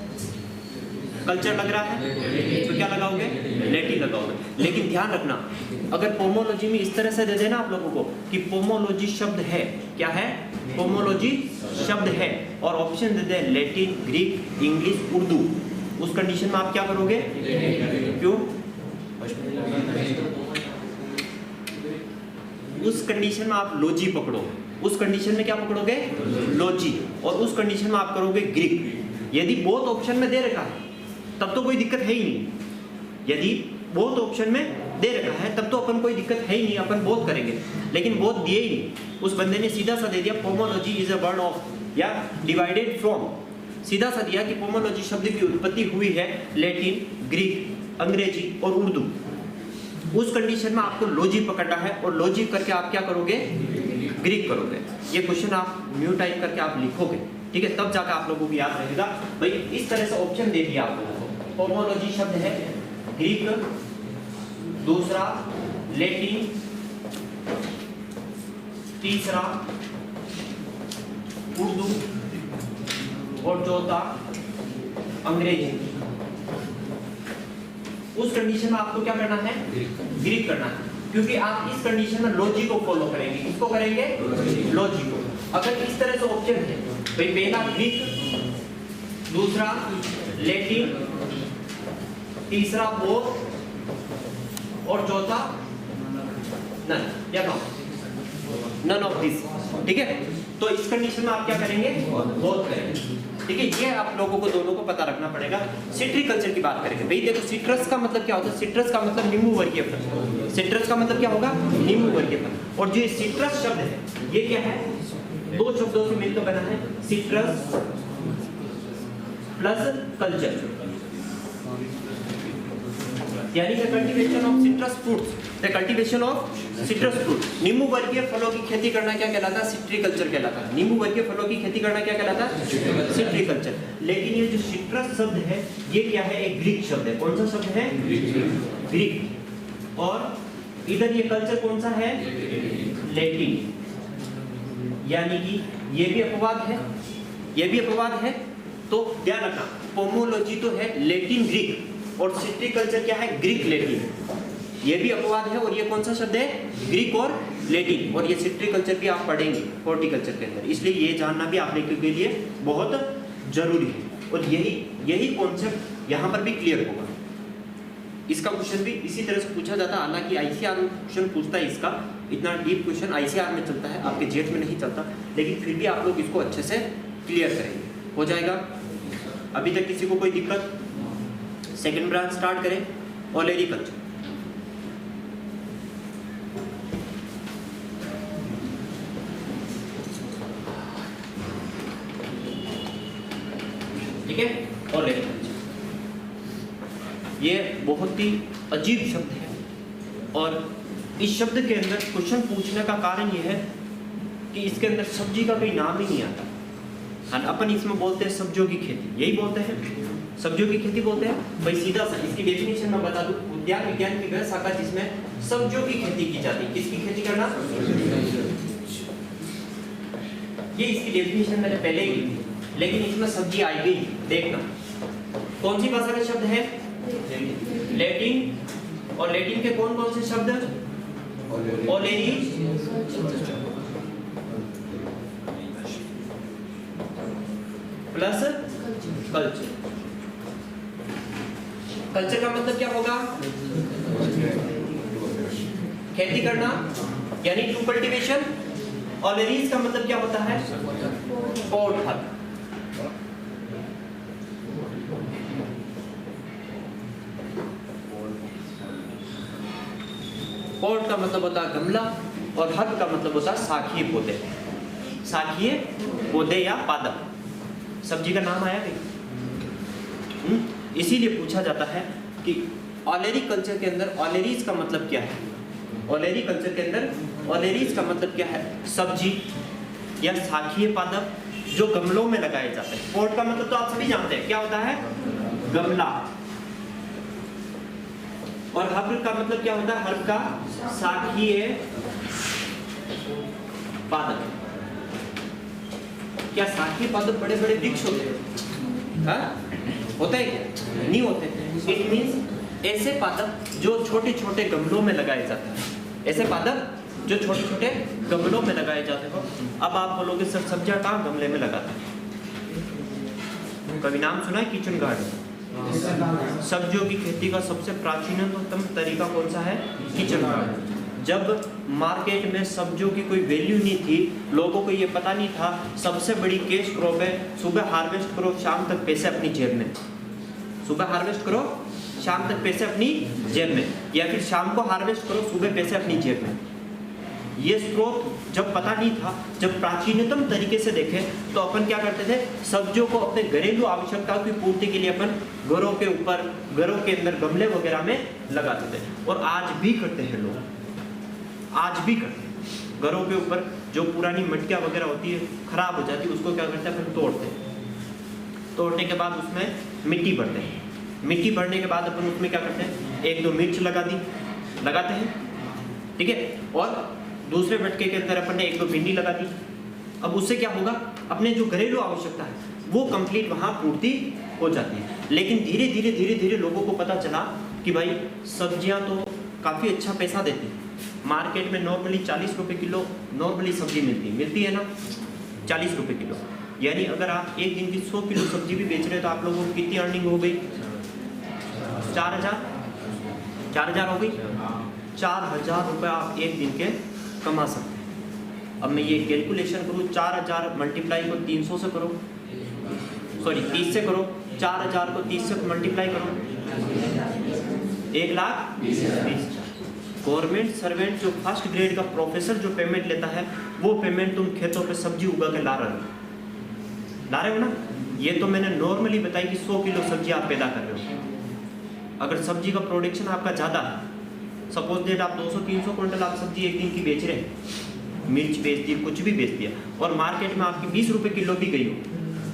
कल्चर लग रहा है तो क्या लगाओगे, लैटिन लगाओगे। लेकिन ध्यान रखना, अगर पोमोलॉजी में इस तरह से दे देना आप लोगों को कि पोमोलॉजी शब्द है, क्या है, पोमोलॉजी शब्द है, और ऑप्शन दे दे लैटिन, ग्रीक, इंग्लिश, उर्दू, उस कंडीशन में आप क्या करोगे, क्यों, उस कंडीशन में आप लोजी पकड़ो, उस कंडीशन में क्या पकड़ोगे, लोजी, और उस कंडीशन में आप करोगे ग्रीक। यदि बोथ ऑप्शन में दे रखा है तब तो कोई दिक्कत है ही नहीं, यदि बोथ ऑप्शन में दे रखा है तब तो अपन कोई दिक्कत है ही नहीं, अपन बोथ करेंगे। लेकिन बोथ दिए ही नहीं, उस बंदे ने सीधा सा दे दिया pomology is a word of, या डिवाइडेड फ्रॉम, सीधा सा दिया कि पोमोलॉजी शब्द की उत्पत्ति हुई है लैटिन, ग्रीक, अंग्रेजी और उर्दू। उस कंडीशन में आपको लॉजिक पकड़ना है और लॉजिक करके आप क्या करोगे, ग्रीक करोगे। ये क्वेश्चन आप म्यू टाइप करके आप लिखोगे, ठीक है, तब जाकर आप लोगों को याद रहेगा। भाई इस तरह से ऑप्शन दे दिया आप लोगों को, पोमोलॉजी शब्द है ग्रीक, दूसरा लैटिन, तीसरा उर्दू और चौथा अंग्रेजी। उस कंडीशन में आपको क्या करना है, ग्रीक करना है, क्योंकि आप इस कंडीशन में लॉजिक को फॉलो करेंगे। किसको करेंगे, लॉजिक को। अगर इस तरह से ऑप्शन है भाई, पहला ग्रीक, दूसरा लैटिन, तीसरा बोथ और चौथा नन या नन ऑफ दिस, ठीक है। तो इस कंडीशन में आप क्या करेंगे, बोथ करेंगे, ठीक है। ये आप लोगों को दोनों को पता रखना पड़ेगा। सिट्रीकल्चर की बात करेंगे, भाई देखो सिट्रस का मतलब क्या होता है, सिट्रस का मतलब नींबू वर्गीय फल। सिट्रस का मतलब क्या होगा, नींबू वर्गीय फल। और जो सिट्रस शब्द है ये क्या है, दो शब्दों से मिलकर बना है, सिट्रस प्लस कल्चर, यानी the cultivation of citrus fruits, the cultivation of citrus fruit. नींबू वर्गीय फलों की खेती करना क्या कहलाता है, सिट्रीकल्चर कहलाता है। नींबू वर्गीय फलों की खेती करना क्या कहलाता है, सिट्रीकल्चर। लेकिन ये जो सिट्रस शब्द है ये क्या है, एक ग्रीक शब्द है। कौन सा शब्द है, ग्रीक। और इधर ये कल्चर कौन सा है, लैटिन, यानी कि ये भी अपवाद है, ये भी अपवाद है। तो ध्यान रखना, पोमोलॉजी तो है लैटिन ग्रीक और सिट्रीकल्चर क्या है, ग्रीक लैटिन। ये भी अपवाद है और ये कौन सा शब्द है, ग्रीक और लैटिन। और ये सिट्रीकल्चर भी आप पढ़ेंगे हॉर्टिकल्चर के अंदर, इसलिए ये जानना भी आप लोगों के लिए बहुत जरूरी है। और यही कॉन्सेप्ट यहाँ पर भी क्लियर होगा। इसका क्वेश्चन भी इसी तरह से पूछा जाता है, हालांकि आईसीआर में क्वेश्चन पूछता है इसका, इतना डीप क्वेश्चन आईसीआर में चलता है, आपके जेट में नहीं चलता, लेकिन फिर भी आप लोग इसको अच्छे से क्लियर करेंगे, हो जाएगा। अभी तक किसी को कोई दिक्कत? सेकंड ब्रांच स्टार्ट करें, ओलेरिकल्चर। ठीक है, ओलेरिकल्चर ये बहुत ही अजीब शब्द है और इस शब्द के अंदर क्वेश्चन पूछने का कारण ये है कि इसके अंदर सब्जी का कोई नाम ही नहीं आता। हाँ, अपन इसमें बोलते हैं सब्जियों की खेती, यही बोलते हैं, सब्जियों की खेती बोलते हैं। भाई सीधा सा इसकी डेफिनेशन मैं बता दूं, उद्यान विज्ञान की वह शाखा जिसमें सब्जियों की खेती की जाती है। किसकी खेती करना? ये इसकी डेफिनेशन मैंने पहले ही दी थी, लेकिन इसमें सब्जी आई गई। देखना कौन सी भाषा का शब्द है, लैटिन। और लैटिन के कौन कौन से शब्द? ओलेरी, प्लस कल्चर। कल्चर का मतलब क्या होगा? खेती करना, यानी टू कल्टीवेशन। ओलेरीज का मतलब क्या होता है? Pot hub. पॉट का मतलब होता है गमला और हब का मतलब होता है शाखीय पौधे, शाखीय पौधे या पादप। सब्जी का नाम आया भाई, इसीलिए पूछा जाता है कि ऑलेरी कल्चर के अंदर ऑलेरीज का मतलब क्या है। ऑलेरी कल्चर के अंदर ऑलेरीज का मतलब क्या है? सब्जी या शाखीय पादप जो गमलों में लगाए जाते हैं। पॉट का मतलब तो आप सभी जानते हैं क्या होता है, गमला। और हर्ब का मतलब क्या होता है? हर्ब का शाखीय पादप। क्या शाखीय पादप बड़े बड़े वृक्ष होते हैं? हाँ? होता है क्या? नहीं होते। इट मीन्स ऐसे पादप जो छोटे छोटे गमलों में लगाए जाते हैं, ऐसे पादप जो छोटे छोटे गमलों में लगाए जाते हो। अब आप बोलोगे सर सब्जियां कहाँ गमले में लगाते हैं? कभी नाम सुना है किचन गार्डन? सब्जियों की खेती का सबसे प्राचीनतम तरीका कौन सा है? Kitchen garden. जब मार्केट में सब्जियों की कोई वैल्यू नहीं थी, लोगों को ये पता नहीं था सबसे बड़ी कैश क्रॉप है सुबह हार्वेस्ट करो शाम तक पैसे अपनी जेब में, सुबह हार्वेस्ट करो शाम तक पैसे अपनी जेब में, या फिर शाम को हार्वेस्ट करो सुबह पैसे अपनी जेब में। ये स्रोत जब पता नहीं था, जब प्राचीनतम तरीके से देखें तो अपन क्या करते थे, सब्जियों को अपने घरेलू आवश्यकताओं की पूर्ति के लिए अपन घरों के ऊपर, घरों के अंदर गमले वगैरह में लगाते थे। और आज भी करते हैं लोग, आज भी करते हैं। घरों के ऊपर जो पुरानी मटकियाँ वगैरह होती है खराब हो जाती है, उसको क्या करते हैं अपन तोड़ते हैं। तोड़ने के बाद उसमें मिट्टी भरते हैं। मिट्टी भरने के बाद अपन उसमें क्या करते हैं, एक दो मिर्च लगाते हैं, ठीक है। और दूसरे मटके के अंदर अपन ने एक दो भिंडी लगा दी। अब उससे क्या होगा, अपने जो घरेलू आवश्यकता है वो कंप्लीट वहाँ पूर्ति हो जाती है। लेकिन धीरे धीरे लोगों को पता चला कि भाई सब्जियाँ तो काफ़ी अच्छा पैसा देती हैं। मार्केट में नॉर्मली 40 रुपये किलो नॉर्मली सब्जी मिलती है ना, 40 रुपये किलो। यानी अगर आप एक दिन की 100 किलो सब्जी भी बेच रहे हैं तो आप लोगों को कितनी अर्निंग हो गई? 4,000 हो गई। 4,000 रुपये आप एक दिन के कमा सकते हैं। अब मैं ये कैलकुलेशन करूँ, 4,000 मल्टीप्लाई को 300 से करो, सॉरी 30 से करो, 4,000 को 30 से मल्टीप्लाई करो, 1,20,000। गवर्नमेंट सर्वेंट जो फर्स्ट ग्रेड का प्रोफेसर जो पेमेंट लेता है वो पेमेंट तुम खेतों पे सब्जी उगा के ला रहे हो ना। ये तो मैंने नॉर्मली बताई कि 100 किलो सब्जी आप पैदा कर रहे हो। अगर सब्जी का प्रोडक्शन आपका ज़्यादा है, सपोज डेट आप 200-300 क्विंटल आप सब्जी एक दिन की बेच रहे हैं, मिर्च बेच दी, कुछ भी बेच दिया, और मार्केट में आपकी 20 रुपये किलो भी गई हो,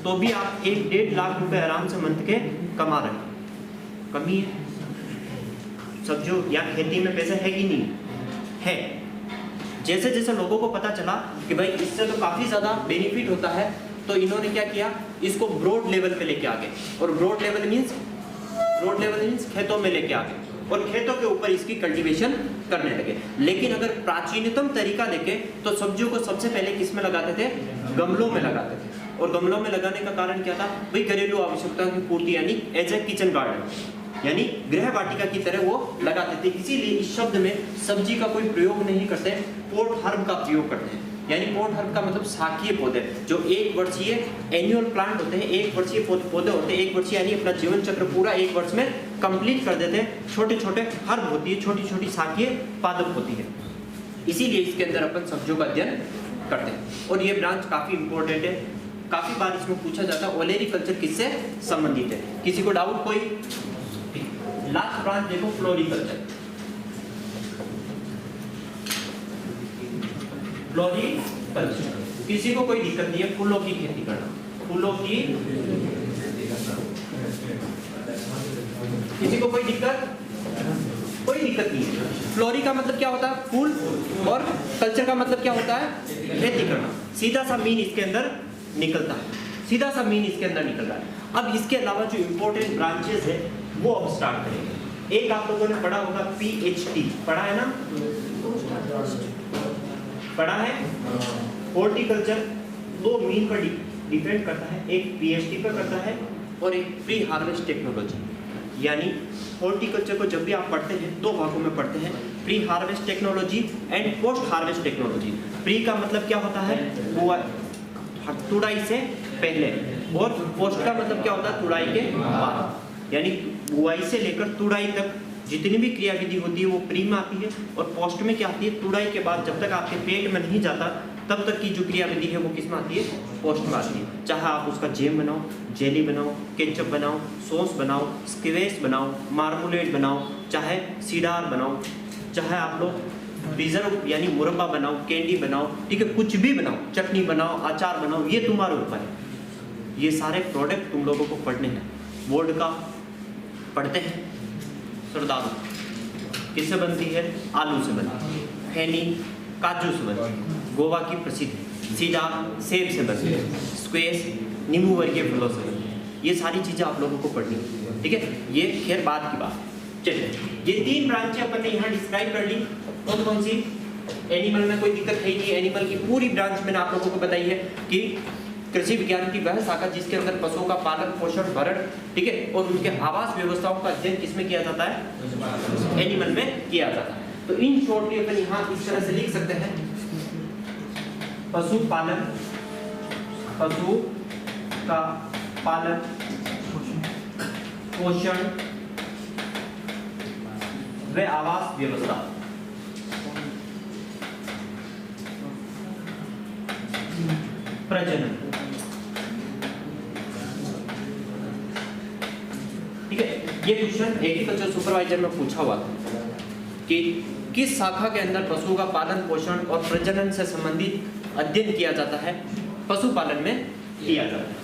तो भी आप 1-1.5 लाख रुपए आराम से मंथ के कमा रहे हैं। कमी है सब्जियों या खेती में पैसा है कि नहीं है? जैसे जैसे लोगों को पता चला कि भाई इससे तो काफ़ी ज़्यादा बेनिफिट होता है, तो इन्होंने क्या किया, इसको ब्रॉड लेवल पे लेके आ गए। और ब्रॉड लेवल मीन्स खेतों में लेके आ गए और खेतों के ऊपर इसकी कल्टीवेशन करने लगे। लेकिन अगर प्राचीनतम तरीका देखें तो सब्जियों को सबसे पहले किस में लगाते थे, गमलों में लगाते थे। और गमलों में लगाने का कारण क्या था, भाई घरेलू आवश्यकताओं की पूर्ति, यानी एज ए किचन गार्डन, यानी गृह वाटिका की तरह वो लगाते थे। इसीलिए इस शब्द में सब्जी का कोई प्रयोग नहीं करते, पॉट हर्ब का प्रयोग करते हैं। यानी पॉट हर्ब का मतलब शाकीय पौधे, जो एक वर्षीय एनुअल प्लांट होते हैं, एक वर्षीय पौधे होते हैं, एक वर्षीय यानी अपना जीवन चक्र पूरा एक वर्ष में कंप्लीट कर देते हैं। छोटे छोटे हर्ब होती है, छोटी छोटी शाकीय पादप होती है, इसीलिए इसके अंदर अपन सब्जियों का अध्ययन करते हैं। और ये ब्रांच काफ़ी इंपॉर्टेंट है, काफ़ी बार इसमें पूछा जाता है ओलेरीकल्चर किससे संबंधित है। किसी को डाउट कोई? लास्ट ब्रांच देखो, फ्लोरिकल्चर। फ्लोरिकल्चर, किसी को कोई दिक्कत नहीं है फूलों की खेती करना, फूलों की, किसी को कोई दिक्कत नहीं है। फ्लोरी का मतलब क्या होता है, फूल, और कल्चर का मतलब क्या होता है, खेती करना। सीधा सा मीन इसके अंदर निकलता है, सीधा सा मीन इसके अंदर निकल रहा है। अब इसके अलावा जो इंपॉर्टेंट ब्रांचेस है वो अब स्टार्ट करेंगे। एक आप लोगों ने पढ़ा होगा PhD, पढ़ा है ना, पढ़ा है। हॉर्टिकल्चर दो मीन पर डिपेंड करता है, एक PhD पर करता है और एक प्री हार्वेस्ट टेक्नोलॉजी। यानी हॉर्टिकल्चर को जब भी आप पढ़ते हैं दो भागों में पढ़ते हैं, pre harvest technology and post harvest technology. Pre का मतलब क्या होता है, वो तुड़ाई से पहले, और पोस्ट का मतलब क्या होता है, तुड़ाई के बाद। यानी बुआई से लेकर तुड़ाई तक जितनी भी क्रियाविधि होती है वो प्री में आती है, और पोस्ट में क्या आती है, तुड़ाई के बाद जब तक आपके पेट में नहीं जाता तब तक की जो क्रियाविधि है वो किस में आती है, पोस्ट में आती है। चाहे आप उसका जैम बनाओ, जेली बनाओ, केचप बनाओ, सॉस बनाओ, स्क्वैश बनाओ, मार्मोलेड बनाओ, चाहे सीडार बनाओ, चाहे आप लोग प्रिजर्व यानी मुरब्बा बनाओ, कैंडी बनाओ, ठीक है, कुछ भी बनाओ, चटनी बनाओ, अचार बनाओ, ये तुम्हारे ऊपर है। ये सारे प्रोडक्ट तुम लोगों को पढ़ने हैं। बोर्ड का पढ़ते हैं, सरदारू किससे बनती है, आलू से बनती है, खैनी काजू से बनती है, गोवा की प्रसिद्ध है, सीडा सेब से बनती है, स्क्वैश नींबू वर्गीय फलों से बनती है। ये सारी चीज़ें आप लोगों को पढ़नी है, ठीक है। ये खैर बाद की बात। चलिए, ये तीन ब्रांचें अपन ने यहाँ डिस्क्राइब कर ली। कौन सी? एनिमल में कोई दिक्कत है ही नहीं, एनिमल की पूरी ब्रांच मैंने आप लोगों को बताई है कि कृषि विज्ञान की वह शाखा जिसके अंदर पशुओं का पालन पोषण भरण, ठीक है, और उनके आवास व्यवस्थाओं का अध्ययन किसमें किया जाता है, एनिमल में किया जाता है। तो इन शॉर्टली अपन यहाँ इस तरह से लिख सकते हैं, पशु पालन, पशु का पालन पोषण व आवास व्यवस्था। प्रजनन, ठीक है। ये क्वेश्चन एग्रीकल्चर सुपरवाइजर में पूछा हुआ था कि किस शाखा के अंदर पशुओं का पालन पोषण और प्रजनन से संबंधित अध्ययन किया जाता है, पशुपालन में किया जाता है।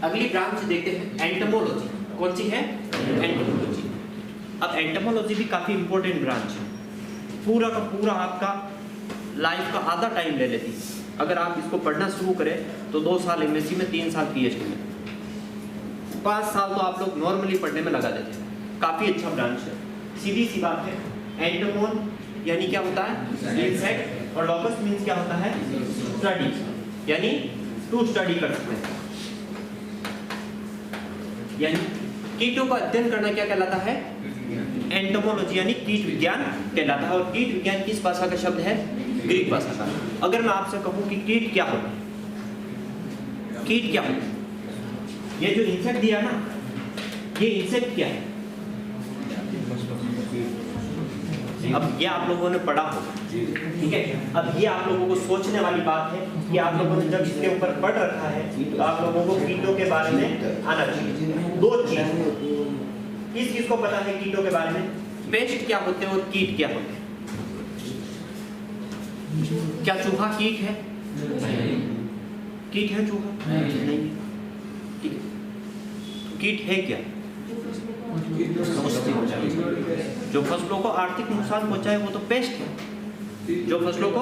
अगली ब्रांच देखते हैं एंटोमोलॉजी। कौन सी है, एंटोमोलॉजी। अब एंटोमोलॉजी भी काफी इंपॉर्टेंट ब्रांच है, पूरा का पूरा आपका लाइफ का आधा टाइम ले लेती है। अगर आप इसको पढ़ना शुरू करें तो 2 साल MSc में, 3 साल PhD में, 5 साल तो आप लोग नॉर्मली पढ़ने में लगा देते हैं। काफ़ी अच्छा ब्रांच है, सीधी सी बात है। एंटोमोन यानी क्या होता है, इंसेक्ट, और लॉकस मीन्स क्या होता है, स्टडी, यानी टू स्टडी कर सकते हैं। यानी कीटों का अध्ययन करना क्या कहलाता है, एंटोमोलॉजी, यानी कीट विज्ञान कहलाता है। और कीट विज्ञान किस भाषा का शब्द है, ग्रीक भाषा का। अगर मैं आपसे कहूं कि कीट क्या होता है, कीट क्या होता है, ये जो इंसेक्ट दिया ना, ये इंसेक्ट क्या है? अब ये आप लोगों ने पढ़ा होगा, ठीक है। अब ये आप लोगों को सोचने वाली बात है कि आप लोगों ने जब इसके ऊपर पढ़ रखा है तो आप लोगों को कीटों के बारे में आना चाहिए। 2 चीज किसको पता है कीटों के बारे में, पेस्ट क्या होते हैं और कीट क्या होते हैं। क्या चूहा कीट है? कीट है चूहा? नहीं। ठीक है, कीट है क्या? नष्ट हो जाएगी। जो फसलों को आर्थिक नुकसान पहुंचाए वो तो पेस्ट है, जो फसलों को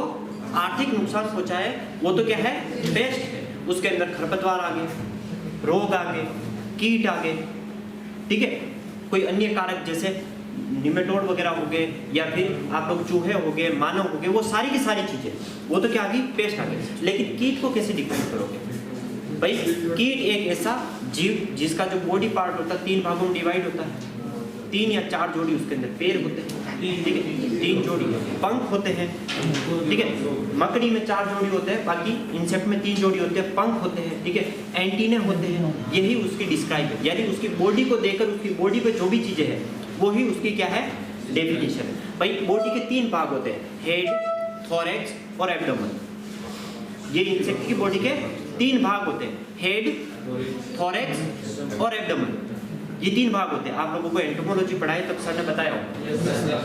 आर्थिक नुकसान पहुंचाए वो तो क्या है, पेस्ट है। उसके अंदर खरपतवार आ गए, रोग आ गए, कीट आ गए, ठीक है, कोई अन्य कारक जैसे निमेटोड वगैरह हो गए, या फिर आप लोग चूहे हो गए, मानव हो गए, वो सारी की सारी चीजें वो तो क्या आ गई, पेस्ट आ गई। लेकिन कीट को कैसे डिफाइन करोगे भाई? कीट एक ऐसा जीव जिसका जो बॉडी पार्ट होता है 3 भागों में डिवाइड होता है, 3 या 4 जोड़ी उसके अंदर पैर होते हैं, ठीक है, 3 जोड़ी पंख होते हैं, ठीक है, मकड़ी में 4 जोड़ी होते हैं, बाकी इंसेक्ट में 3 जोड़ी होते हैं, पंख होते हैं, ठीक है, एंटीने होते हैं। यही उसकी डिस्क्राइब है, यानी उसकी बॉडी को देखकर उसकी बॉडी पे जो भी चीजें हैं वही उसकी क्या है, डेफिनेशन है। भाई बॉडी के 3 भाग होते हैं, हेड, थोरैक्स और एब्डोमेन। ये इंसेक्ट की बॉडी के 3 भाग होते हैं, हेड, थोरैक्स और एब्डोमेन। ये 3 भाग होते हैं। आप लोगों को एंटोमोलॉजी पढ़ाई तब सर ने बताया हो,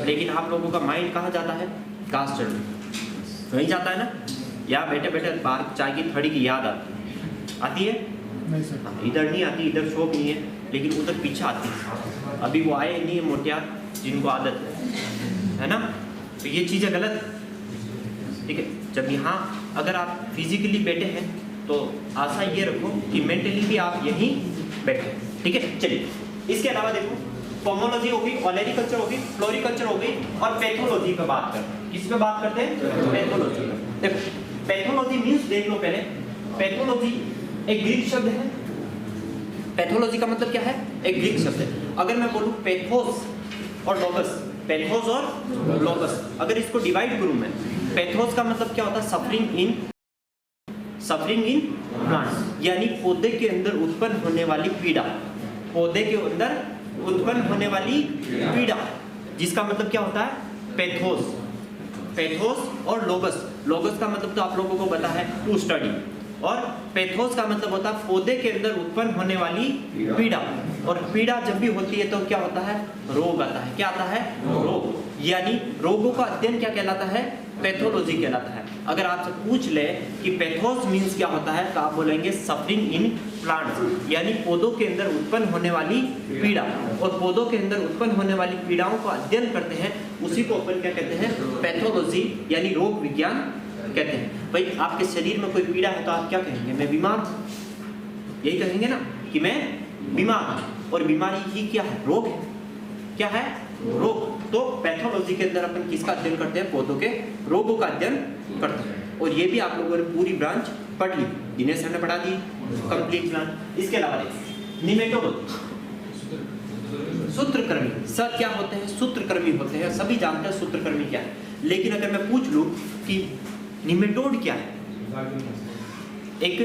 लेकिन आप लोगों का माइंड कहाँ जाता है, घास चढ़ने वहीं जाता है ना, या बैठे बैठे बाहर चाय की थड़ी की याद आती है? नहीं सर, इधर नहीं आती, इधर शौक नहीं है, लेकिन उधर पीछे आती है। अभी वो आए नहीं है मोटियार जिनको आदत है ना, तो ये चीज़ें गलत है, ठीक है। जब यहाँ अगर आप फिजिकली बैठे हैं तो आशा ये रखो कि मेंटली भी आप यहीं बैठे, ठीक है। चलिए इसके अलावा देखो, पोमोलॉजी हो गई, ओलेरिकल्चर हो गई, फ्लोरिकल्चर हो गई, और पैथोलॉजी पे बात करते हैं। किस पे बात करते हैं? पैथोलॉजी पे। देखो पैथोलॉजी मीन्स देख लो पहले, पैथोलॉजी एक ग्रीक शब्द है। पैथोलॉजी का मतलब क्या है? एक ग्रीक शब्द है। अगर मैं बोलूं पैथोस और लोगस, पैथोस और लोगस, अगर इसको डिवाइड करूं मैं, पैथोस का मतलब क्या होता है? सफरिंग इन प्लांट्स, यानी पौधे के अंदर उत्पन्न होने वाली पीड़ा, पौधे के अंदर उत्पन्न होने वाली पीड़ा, जिसका मतलब क्या होता है? पैथोस। पैथोस और लोगस, लोगस का मतलब तो आप लोगों को पता है, टू स्टडी, और पैथोस का मतलब होता है पौधे के अंदर उत्पन्न होने वाली पीड़ा। और पीड़ा जब भी होती है तो क्या होता है? रोग आता है। क्या आता है? रोग। यानी रोगों का अध्ययन क्या कहलाता है? पैथोलॉजी कहलाता है। अगर आपसे पूछ ले कि पैथोस मीन्स क्या होता है, तो आप बोलेंगे सफरिंग इन प्लांट्स, यानी पौधों के अंदर उत्पन्न होने वाली पीड़ा। और पौधों के अंदर उत्पन्न होने वाली पीड़ाओं का अध्ययन करते हैं, उसी को अपन क्या कहते हैं? पैथोलॉजी, यानी रोग विज्ञान कहते हैं। भाई आपके शरीर में कोई पीड़ा है तो आप क्या कहेंगे? मैं बीमार हूँ, यही कहेंगे ना कि मैं बीमार हूँ। और बीमारी ही क्या है? रोग है। क्या है? रोग। तो पैथोलॉजी के अंदर अपन किसका अध्ययन करते हैं? पौधों के रोगों का अध्ययन करते हैं। और ये भी आप लोगों ने पूरी ब्रांच पढ़ ली, दिनेश सर ने पढ़ा दी कंप्लीट ब्रांच। इसके अलावा निमेटोलॉजी, सूत्रकृमि। सर क्या होते हैं? सूत्रकृमि होते हैं, सभी जानते हैं सूत्रकृमि क्या है। लेकिन अगर मैं पूछ लूँ कि निमेटोड क्या है? एक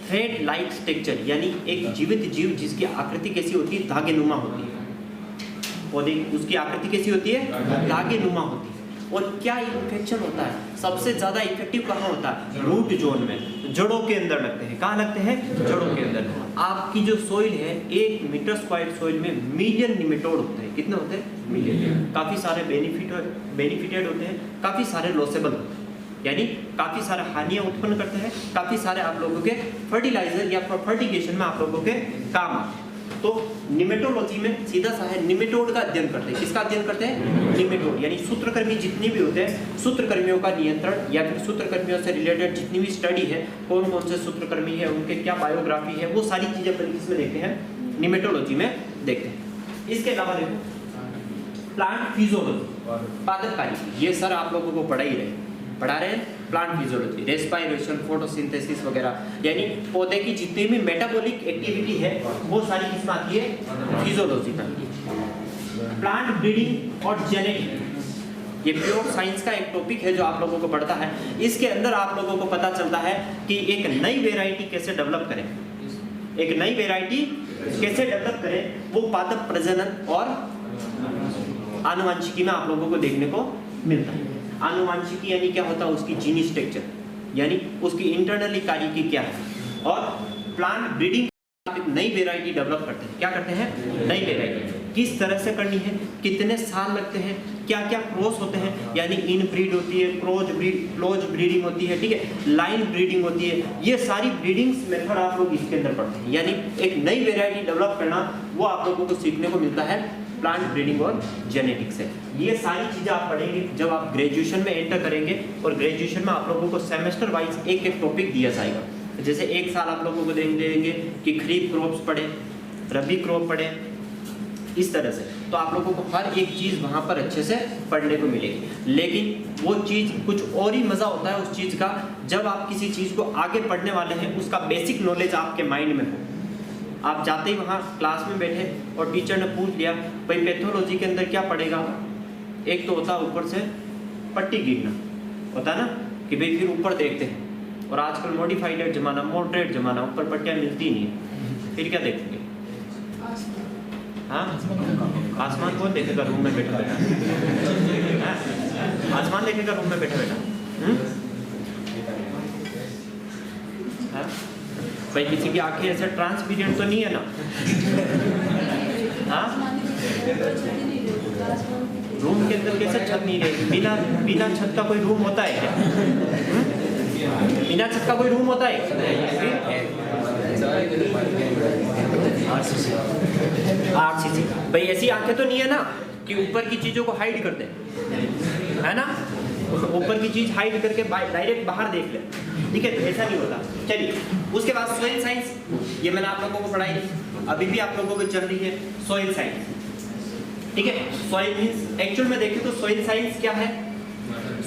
थ्रेड लाइक स्ट्रक्चर, यानी एक जीवित जीव जिसकी आकृति कैसी होती है? धागे नुमा होती है। पौधे उसकी आकृति कैसी होती है? धागे नुमा होती है। और क्या इन्फेक्शन होता है? सबसे ज्यादा इफेक्टिव कहाँ होता है? रूट जोन में, जड़ों के अंदर लगते हैं। कहाँ लगते हैं? जड़ों के अंदर। आपकी जो सोइल है, 1 मीटर स्क्वायर सोइल में मिलियन निमेटोड होते हैं। कितने होते हैं? मिलियन। काफी सारे बेनिफिटेड होते हैं, काफी सारे लॉसेबल होते हैं, यानी काफी सारे हानियां उत्पन्न करते हैं, काफी सारे आप लोगों के फर्टिलाइजर या फर्टिगेशन में आप लोगों के काम आते हैं। तो निमेटोलॉजी में सीधा सा है, निमेटोड का अध्ययन करते हैं। किसका अध्ययन करते हैं? निमेटोड, यानी सूत्रकृमि जितने भी होते हैं, सूत्रकृमियों का नियंत्रण या फिर सूत्रकृमियों से रिलेटेड जितनी भी स्टडी है, कौन कौन से सूत्रकृमि है, उनके क्या बायोग्राफी है, वो सारी चीजें अपन किसमें देखते हैं? निमेटोलॉजी में देखते हैं। इसके अलावा देखो प्लांट फिजियोलॉजी, पादप कार्य, ये सर आप लोगों को पढ़ा रहे हैं। प्लांट फिजियोलॉजी, रेस्पिरेशन, फोटोसिंथेसिस वगैरह, यानी पौधे की जितनी भी मेटाबॉलिक एक्टिविटी है वो सारी किसमें आती है? फिजियोलॉजी में। प्लांट ब्रीडिंग और जेनेटिक, ये प्योर साइंस का एक टॉपिक है जो आप लोगों को पढ़ता है। इसके अंदर आप लोगों को पता चलता है कि एक नई वेराइटी कैसे डेवलप करें, एक नई वेराइटी कैसे डेवलप करें, वो पादप प्रजनन और आनुवंशिकी में आप लोगों को देखने को मिलता है। आनुवंशिकी यानी क्या होता है? उसकी जीनी स्ट्रक्चर, यानी उसकी इंटरनली कार्यकी क्या है। और प्लांट ब्रीडिंग, आप एक नई वेराइटी डेवलप करते हैं। क्या करते हैं? नई वेराइटी। किस तरह से करनी है, कितने साल लगते हैं, क्या क्या क्रॉस होते हैं, यानी इन ब्रीड होती है, क्लोज ब्रीडिंग होती है, ठीक है, लाइन ब्रीडिंग होती है, ये सारी ब्रीडिंग्स मेथड आप लोग इसके अंदर पढ़ते हैं। यानी एक नई वेराइटी डेवलप करना वो आप लोगों को सीखने को मिलता है प्लांट ब्रीडिंग और जेनेटिक्स से। ये सारी चीज़ें आप पढ़ेंगे जब आप ग्रेजुएशन में एंटर करेंगे, और ग्रेजुएशन में आप लोगों को सेमेस्टर वाइज एक एक टॉपिक दिया जाएगा। जैसे एक साल आप लोगों को देंगे कि खरीफ क्रॉप्स पढ़े, रबी क्रॉप पढ़े, इस तरह से। तो आप लोगों को हर एक चीज़ वहाँ पर अच्छे से पढ़ने को मिलेगी। लेकिन वो चीज़ कुछ और ही मज़ा होता है उस चीज़ का, जब आप किसी चीज़ को आगे पढ़ने वाले हैं, उसका बेसिक नॉलेज आपके माइंड में हो। आप जाते ही वहाँ क्लास में बैठे और टीचर ने पूछ लिया भाई पैथोलॉजी के अंदर क्या पढ़ेगा, एक तो होता है ऊपर से पट्टी गिरना, होता है ना कि भाई फिर ऊपर देखते हैं, और आजकल मॉडिफाइड ज़माना, मॉडरेट ज़माना, ऊपर पट्टियाँ मिलती नहीं है, फिर क्या देखेंगे? हाँ, आसमान कौन देखेगा रूम में बैठा बैठा? आसमान देखेगा रूम में बैठा बैठा? भाई किसी की आंखें ऐसे ट्रांसपेरेंट तो नहीं है ना? हाँ, रूम के अंदर कैसे छत नहीं रहेगी? बिना छत का कोई रूम होता है क्या? बिना छत का कोई रूम होता है? आरसीसी भाई ऐसी आंखें तो नहीं है ना कि ऊपर की चीजों को हाइड कर दे, है ना? ऊपर की चीज हाइड करके डायरेक्ट बाहर देख ले, ठीक है? तो ऐसा नहीं होता। चलिए, उसके बाद सॉइल साइंस, ये मैंने आप लोगों को पढ़ाई, अभी भी आप लोगों को चल रही है सॉइल साइंस, ठीक है? सॉइल मींस एक्चुअल में देखें तो सॉइल साइंस क्या है?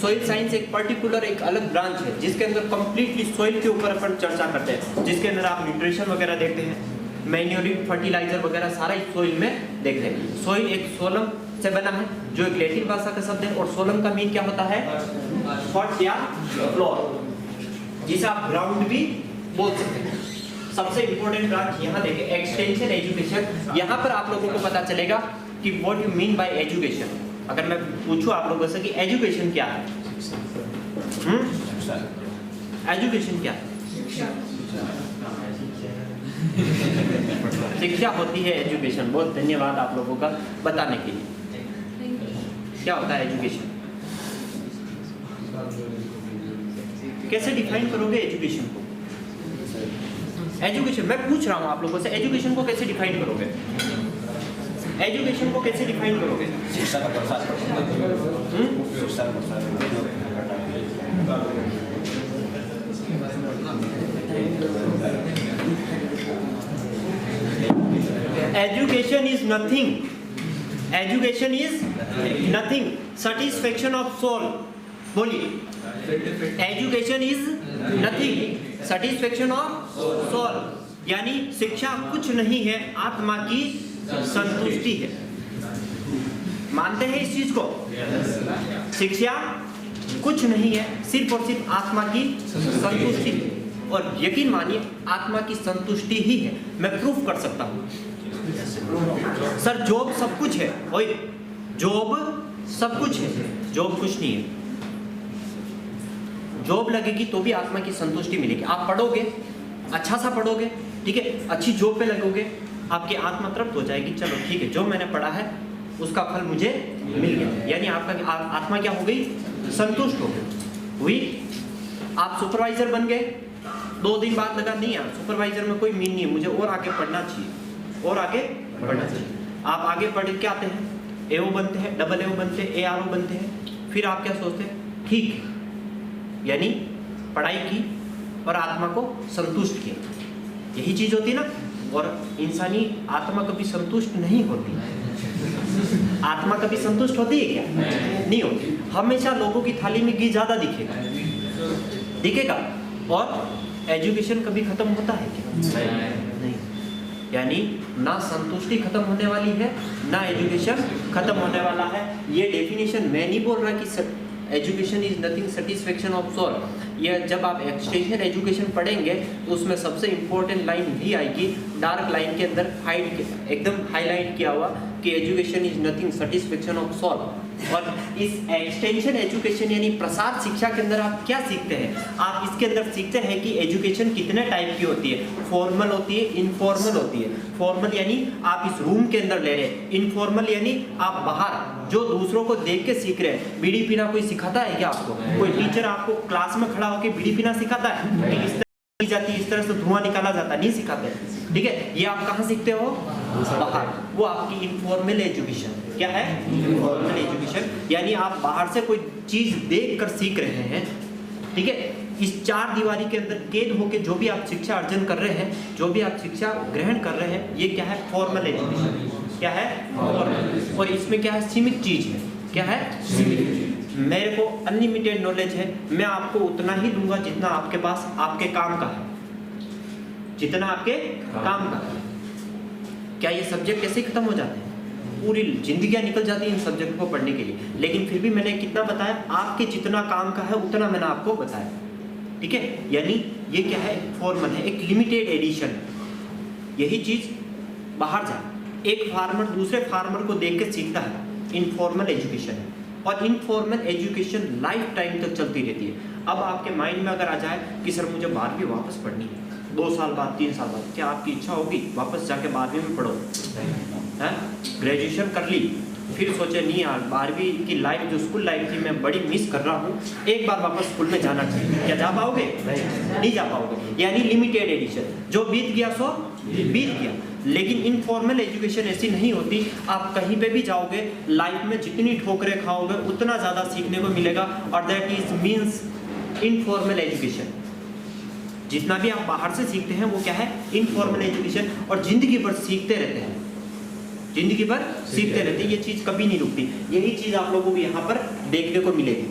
सॉइल साइंस एक पर्टिकुलर एक अलग ब्रांच है जिसके अंदर कंप्लीटली सॉइल के ऊपर अपन चर्चा करते हैं, जिसके अंदर आप न्यूट्रिशन वगैरह देखते हैं, मैन्योरिक फर्टिलाइजर वगैरह सारा इस सॉइल में देखते हैं। सॉइल एक सोलम से बना है जो एक लैटिन भाषा का शब्द है, और सोलम का मीन क्या होता है? फर्ट या फ्लोर, जिसे आप ग्राउंड भी बोल सकते हैं। सबसे इंपॉर्टेंट ब्रांच यहाँ देखें, एक्सटेंशन एजुकेशन। यहाँ पर आप लोगों को पता चलेगा कि what you mean by education. अगर मैं पूछूं आप लोगों से कि एजुकेशन क्या है, एजुकेशन क्या है? शिक्षा होती है एजुकेशन। बहुत धन्यवाद आप लोगों का बताने के लिए। क्या होता है एजुकेशन? कैसे डिफाइन करोगे एजुकेशन को? एजुकेशन मैं पूछ रहा हूँ आप लोगों से, एजुकेशन को कैसे डिफाइन करोगे? एजुकेशन को कैसे डिफाइन करोगे? शिक्षा का प्रसार, शिक्षा का प्रसार। Education is nothing. Education is nothing. Satisfaction of soul. बोलिए, education is nothing, satisfaction of soul, यानी शिक्षा कुछ नहीं है, आत्मा की संतुष्टि है। मानते हैं इस चीज को? शिक्षा कुछ नहीं है, सिर्फ और सिर्फ आत्मा की संतुष्टि है। और यकीन मानिए आत्मा की संतुष्टि ही है। मैं प्रूफ कर सकता हूँ सर, जॉब सब कुछ है, ओए जॉब सब कुछ है, जॉब कुछ नहीं है। जॉब लगेगी तो भी आत्मा की संतुष्टि मिलेगी। आप पढ़ोगे, अच्छा सा पढ़ोगे, ठीक है, अच्छी जॉब पे लगोगे, आपकी आत्मा तृप्त हो जाएगी। चलो ठीक है, जो मैंने पढ़ा है उसका फल मुझे मिल गया, यानी आपका आत्मा क्या हो गई? संतुष्ट हो गई हुई। आप सुपरवाइजर बन गए, 2 दिन बाद लगा नहीं यार सुपरवाइजर में कोई मीन नहीं है, मुझे और आगे पढ़ना चाहिए, और आगे पढ़ना चाहिए। आप आगे पढ़ के आते हैं, एओ बनते हैं, डबल एओ बनते हैं, ARO बनते हैं, फिर आप क्या सोचते हैं? ठीक, यानी पढ़ाई की और आत्मा को संतुष्ट किया, यही चीज होती ना। और इंसानी आत्मा कभी संतुष्ट नहीं होती। आत्मा कभी संतुष्ट होती है क्या? नहीं होती। हमेशा लोगों की थाली में घी ज्यादा दिखेगा। और एजुकेशन कभी खत्म होता है क्या? नहीं। यानी ना संतुष्टि खत्म होने वाली है, ना एजुकेशन खत्म होने वाला है। ये डेफिनेशन मैं नहीं बोल रहा कि education is nothing satisfaction of soul. ये जब आप एक्सटेंशन एजुकेशन पढ़ेंगे तो उसमें सबसे इम्पोर्टेंट लाइन भी आएगी, डार्क लाइन के अंदर एकदम हाईलाइट किया हुआ कि education is nothing satisfaction of soul. और इस एक्सटेंशन एजुकेशन यानी प्रसार शिक्षा के अंदर आप क्या सीखते हैं? आप इसके अंदर सीखते हैं कि एजुकेशन कितने टाइप की होती है। फॉर्मल होती है, इनफॉर्मल होती है। फॉर्मल यानी आप इस रूम के अंदर ले रहे हैं, इनफॉर्मल यानी आप बाहर जो दूसरों को देख के सीख रहे हैं। बीड़ी पीना कोई सिखाता है क्या आपको? कोई टीचर आपको क्लास में खड़ा होकर बीड़ी पीना सिखाता है कि इस तरह की जाती है, इस तरह से धुआं निकाला जाता है? नहीं सिखाते। ठीक है, ये आप कहाँ सीखते हो? बाहर। वो आपकी इनफॉर्मल एजुकेशन। क्या है? इनफॉर्मल एजुकेशन यानी आप बाहर से कोई चीज देख कर सीख रहे हैं। ठीक है, इस चार दीवारी के अंदर कैद होकर जो भी आप शिक्षा अर्जन कर रहे हैं, जो भी आप शिक्षा ग्रहण कर रहे हैं, ये क्या है? Formal education. क्या है? फॉर्मल। और इसमें क्या है? सीमित चीज है। क्या है? सीमित। मेरे को अनलिमिटेड नॉलेज है, मैं आपको उतना ही दूंगा जितना आपके पास आपके काम का है, जितना आपके काम का है। क्या ये सब्जेक्ट ऐसे खत्म हो जाते हैं? पूरी जिंदगियां निकल जाती हैं इन सब्जेक्ट को पढ़ने के लिए, लेकिन फिर भी मैंने कितना बताया? आपके जितना काम का है उतना मैंने आपको बताया। ठीक है, यानी ये क्या है? फॉर्मल है, एक लिमिटेड एडिशन। यही चीज बाहर जाए एक फार्मर दूसरे फार्मर को देख के सीखता है, इनफॉर्मल एजुकेशन है। और इनफॉर्मल एजुकेशन लाइफ टाइम तक चलती रहती है। अब आपके माइंड में अगर आ जाए कि सर मुझे 12वीं वापस पढ़नी है, 2 साल बाद 3 साल बाद, क्या आपकी इच्छा होगी वापस जाके 12वीं में पढ़ो? है ग्रेजुएशन कर ली, फिर सोचे नहीं यार 12वीं की लाइफ जो स्कूल लाइफ थी मैं बड़ी मिस कर रहा हूँ, एक बार वापस स्कूल में जाना चाहिए। क्या जा पाओगे? नहीं जा पाओगे। यानी लिमिटेड एडिशन, जो बीत गया सो बीत गया। लेकिन इनफॉर्मल एजुकेशन ऐसी नहीं होती। आप कहीं पे भी जाओगे लाइफ में जितनी ठोकरें खाओगे उतना ज़्यादा सीखने को मिलेगा, और that is means informal education. जितना भी आप बाहर से सीखते हैं वो क्या है? Informal education. और जिंदगी भर सीखते रहते हैं, जिंदगी भर सीखते रहते हैं। ये चीज़ कभी नहीं रुकती। यही चीज़ आप लोगों को यहाँ पर देखने को मिलेगी।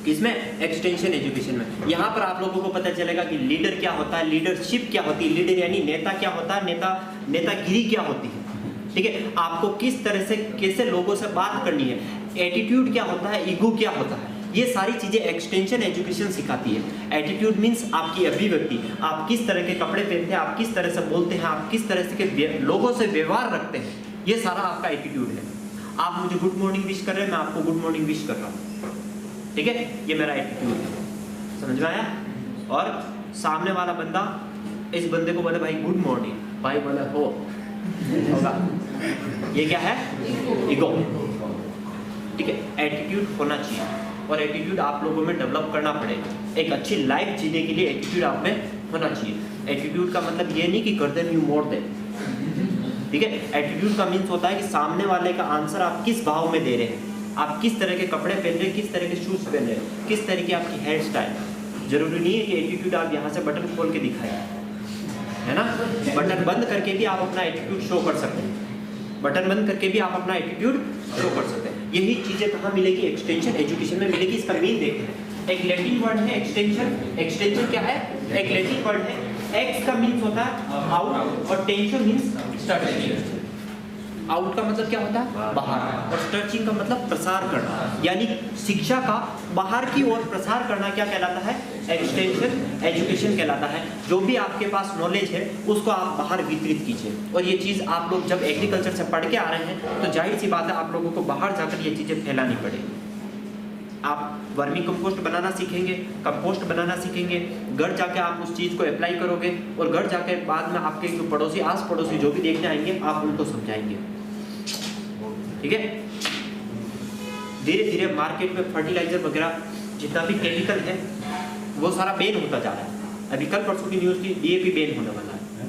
किसमें? एक्सटेंशन एजुकेशन में। यहाँ पर आप लोगों को पता चलेगा कि लीडर क्या होता है, लीडरशिप क्या होती है, लीडर यानी नेता क्या होता है, नेतागिरी क्या होती है। ठीक है, आपको किस तरह से कैसे लोगों से बात करनी है, एटीट्यूड क्या होता है, ईगो क्या होता है, ये सारी चीजें एक्सटेंशन एजुकेशन सिखाती है। एटीट्यूड मीन्स आपकी अभिव्यक्ति, आप किस तरह के कपड़े पहनते हैं, आप किस तरह से बोलते हैं, आप किस तरह से लोगों से व्यवहार रखते हैं, ये सारा आपका एटीट्यूड है। आप मुझे गुड मॉर्निंग विश कर रहे हैं, मैं आपको गुड मॉर्निंग विश कर रहा हूँ। ठीक है, ये मेरा एटीट्यूड है। समझ में आया? और सामने वाला बंदा इस बंदे को बोले भाई गुड मॉर्निंग, भाई बोले हो होगा, ये क्या है? ईगो। ठीक है, एटीट्यूड होना चाहिए और एटीट्यूड आप लोगों में डेवलप करना पड़ेगा। एक अच्छी लाइफ जीने के लिए एटीट्यूड आप में होना चाहिए। एटीट्यूड का मतलब ये नहीं कि गर्दन यू मोड़ दे। ठीक है, एटीट्यूड का मीन्स होता है कि सामने वाले का आंसर आप किस भाव में दे रहे हैं, आप किस तरह के कपड़े पहन रहे हैं, किस तरह के शूज पहन रहे हैं, किस तरह की आपकी हेयर स्टाइल। जरूरी नहीं है कि एटीट्यूड आप यहाँ से बटन खोल के दिखाएं, है ना? बटन बंद करके भी आप अपना एटीट्यूड शो कर सकते हैं। बटन बंद करके भी आप अपना एटीट्यूड शो कर सकते हैं। यही चीजें कहाँ मिलेगी? एक्सटेंशन एजुकेशन में मिलेगी। इसका मीन देखते हैं। एक लैटिन वर्ड है एक्सटेंशन। एक्सटेंशन क्या है? एक लैटिन वर्ड है। एक्स का मीन्स होता है आउट और टेंशन मीन्स स्टर्चिंग। आउट का मतलब क्या होता है? बाहर। और स्टर्चिंग का मतलब प्रसार करना, यानी शिक्षा का बाहर की ओर प्रसार करना क्या कहलाता है? एक्सटेंशन एजुकेशन कहलाता है। जो भी आपके पास नॉलेज है उसको आप बाहर वितरित कीजिए। और ये चीज़ आप लोग जब एग्रीकल्चर से पढ़ के आ रहे हैं तो जाहिर सी बात है आप लोगों को बाहर जाकर ये चीज़ें फैलानी पड़ेगी। आप वर्मी कंपोस्ट बनाना सीखेंगे, कंपोस्ट बनाना सीखेंगे, घर जाके आप उस चीज़ को अप्लाई करोगे और घर जाके बाद में आपके जो पड़ोसी, आस पड़ोसी जो भी देखने आएंगे आप उनको समझाएंगे। ठीक है, धीरे धीरे मार्केट में फर्टिलाइजर वगैरह जितना भी केमिकल है वो सारा बैन होता जा रहा है। अभी कल परसों की न्यूज़ थी डीएपी बैन होने वाला है।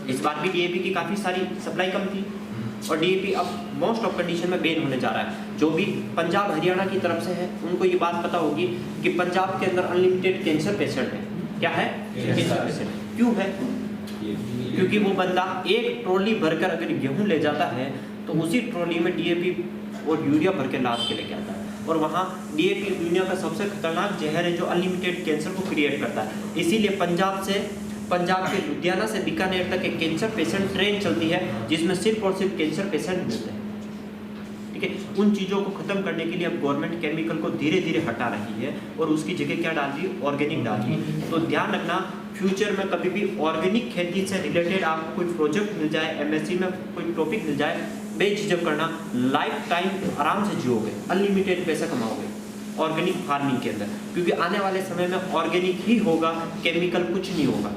इस बार भी डीएपी की काफ़ी सारी सप्लाई कम थी और डीएपी अब मोस्ट ऑफ कंडीशन में बैन होने जा रहा है। जो भी पंजाब हरियाणा की तरफ से है उनको ये बात पता होगी कि पंजाब के अंदर अनलिमिटेड कैंसर पेशेंट है। क्या है? Cancer patient. क्यों है? क्योंकि वो बंदा एक ट्रॉली भरकर अगर गेहूँ ले जाता है तो उसी ट्रॉली में डीएपी और यूरिया भर के लाद के लेके आता है। और वहाँ डीएपी दुनिया का सबसे खतरनाक जहर है जो अनलिमिटेड कैंसर को क्रिएट करता है। इसीलिए पंजाब के लुधियाना से बीकानेर तक एक कैंसर पेशेंट ट्रेन चलती है जिसमें सिर्फ और सिर्फ कैंसर पेशेंट मिलते हैं। ठीक है, उन चीज़ों को ख़त्म करने के लिए अब गवर्नमेंट केमिकल को धीरे धीरे हटा रही है और उसकी जगह क्या डाल रही है? ऑर्गेनिक डाल रही है। तो ध्यान रखना, फ्यूचर में कभी भी ऑर्गेनिक खेती से रिलेटेड आपको कोई प्रोजेक्ट मिल जाए, एमएससी में कोई टॉपिक मिल जाए बेझिझक करना, लाइफ टाइम आराम से जियोगे, अनलिमिटेड पैसा कमाओगे ऑर्गेनिक फार्मिंग के अंदर, क्योंकि आने वाले समय में ऑर्गेनिक ही होगा, केमिकल कुछ नहीं होगा।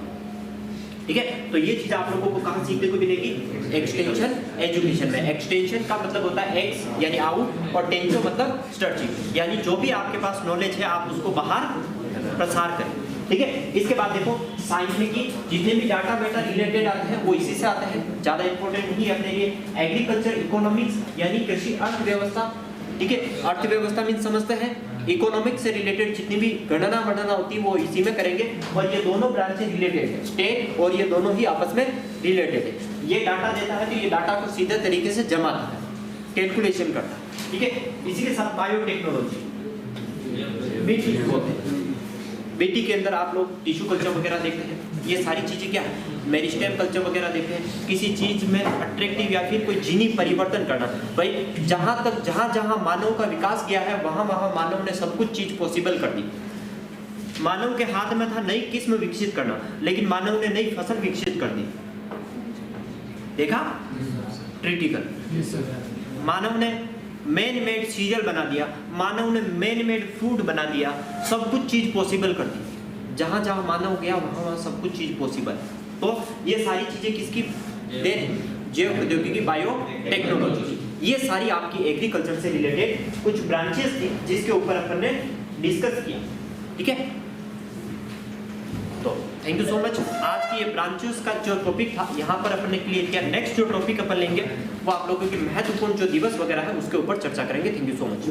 ठीक है, तो ये चीज आप लोगों को कहाँ सीखने को मिलेगी? एक्सटेंशन एजुकेशन में। एक्सटेंशन का मतलब होता है एक्स यानी आउट और टेंशो मतलब स्ट्रक्चरिंग, यानी जो भी आपके पास नॉलेज है आप उसको बाहर प्रसार करें। ठीक है, इसके बाद देखो साइंस में कि जितने भी डाटा बेटा रिलेटेड आते हैं वो इसी से आते हैं, ज्यादा इंपॉर्टेंट नहीं है अपने लिए। एग्रीकल्चर इकोनॉमिक्स यानी कृषि अर्थव्यवस्था। ठीक है, अर्थव्यवस्था मीन समझते हैं इकोनॉमिक्स से रिलेटेड जितनी भी गणना बढ़ना होती है वो इसी में करेंगे, और ये दोनों ब्रांचेस रिलेटेड है, स्टेट और ये दोनों ही आपस में रिलेटेड है। ये डाटा देता है तो ये डाटा को सीधे तरीके से जमा करता है, कैलकुलेशन करता है। ठीक है, इसी के साथ बायोटेक्नोलॉजी बीटी होते हैं। बीटी के अंदर आप लोग टिश्यू कल्चर वगैरह देखते हैं, ये सारी चीजें क्या है, मेरिस्टेम कल्चर वगैरह देखते हैं। किसी चीज में अट्रैक्टिव या फिर कोई जीनी परिवर्तन करना, भाई जहाँ मानव का विकास किया है वहाँ मानव ने सब कुछ चीज पॉसिबल कर दी। मानव के हाथ में था नई किस्म विकसित करना, लेकिन मानव ने नई फसल विकसित कर दी। देखा क्रिटिकल। मानव ने मैन मेड सीरियल बना दिया, मानव ने मैन मेड फूड बना दिया, सब कुछ चीज पॉसिबल कर दी। जहाँ मानव गया वहाँ सब कुछ चीज पॉसिबल। तो ये सारी चीजें किसकी देन? जैव प्रौद्योगिकी, बायो टेक्नोलॉजी की। ये सारी आपकी एग्रीकल्चर से रिलेटेड कुछ ब्रांचेस थी जिसके ऊपर अपन ने डिस्कस किया। ठीक है, तो थैंक यू सो मच। आज की ये ब्रांचेस का जो टॉपिक था यहाँ पर अपन ने क्लियर किया। नेक्स्ट जो टॉपिक अपन लेंगे वो आप लोगों के महत्वपूर्ण जो दिवस वगैरह है उसके ऊपर चर्चा करेंगे। Thank you so much.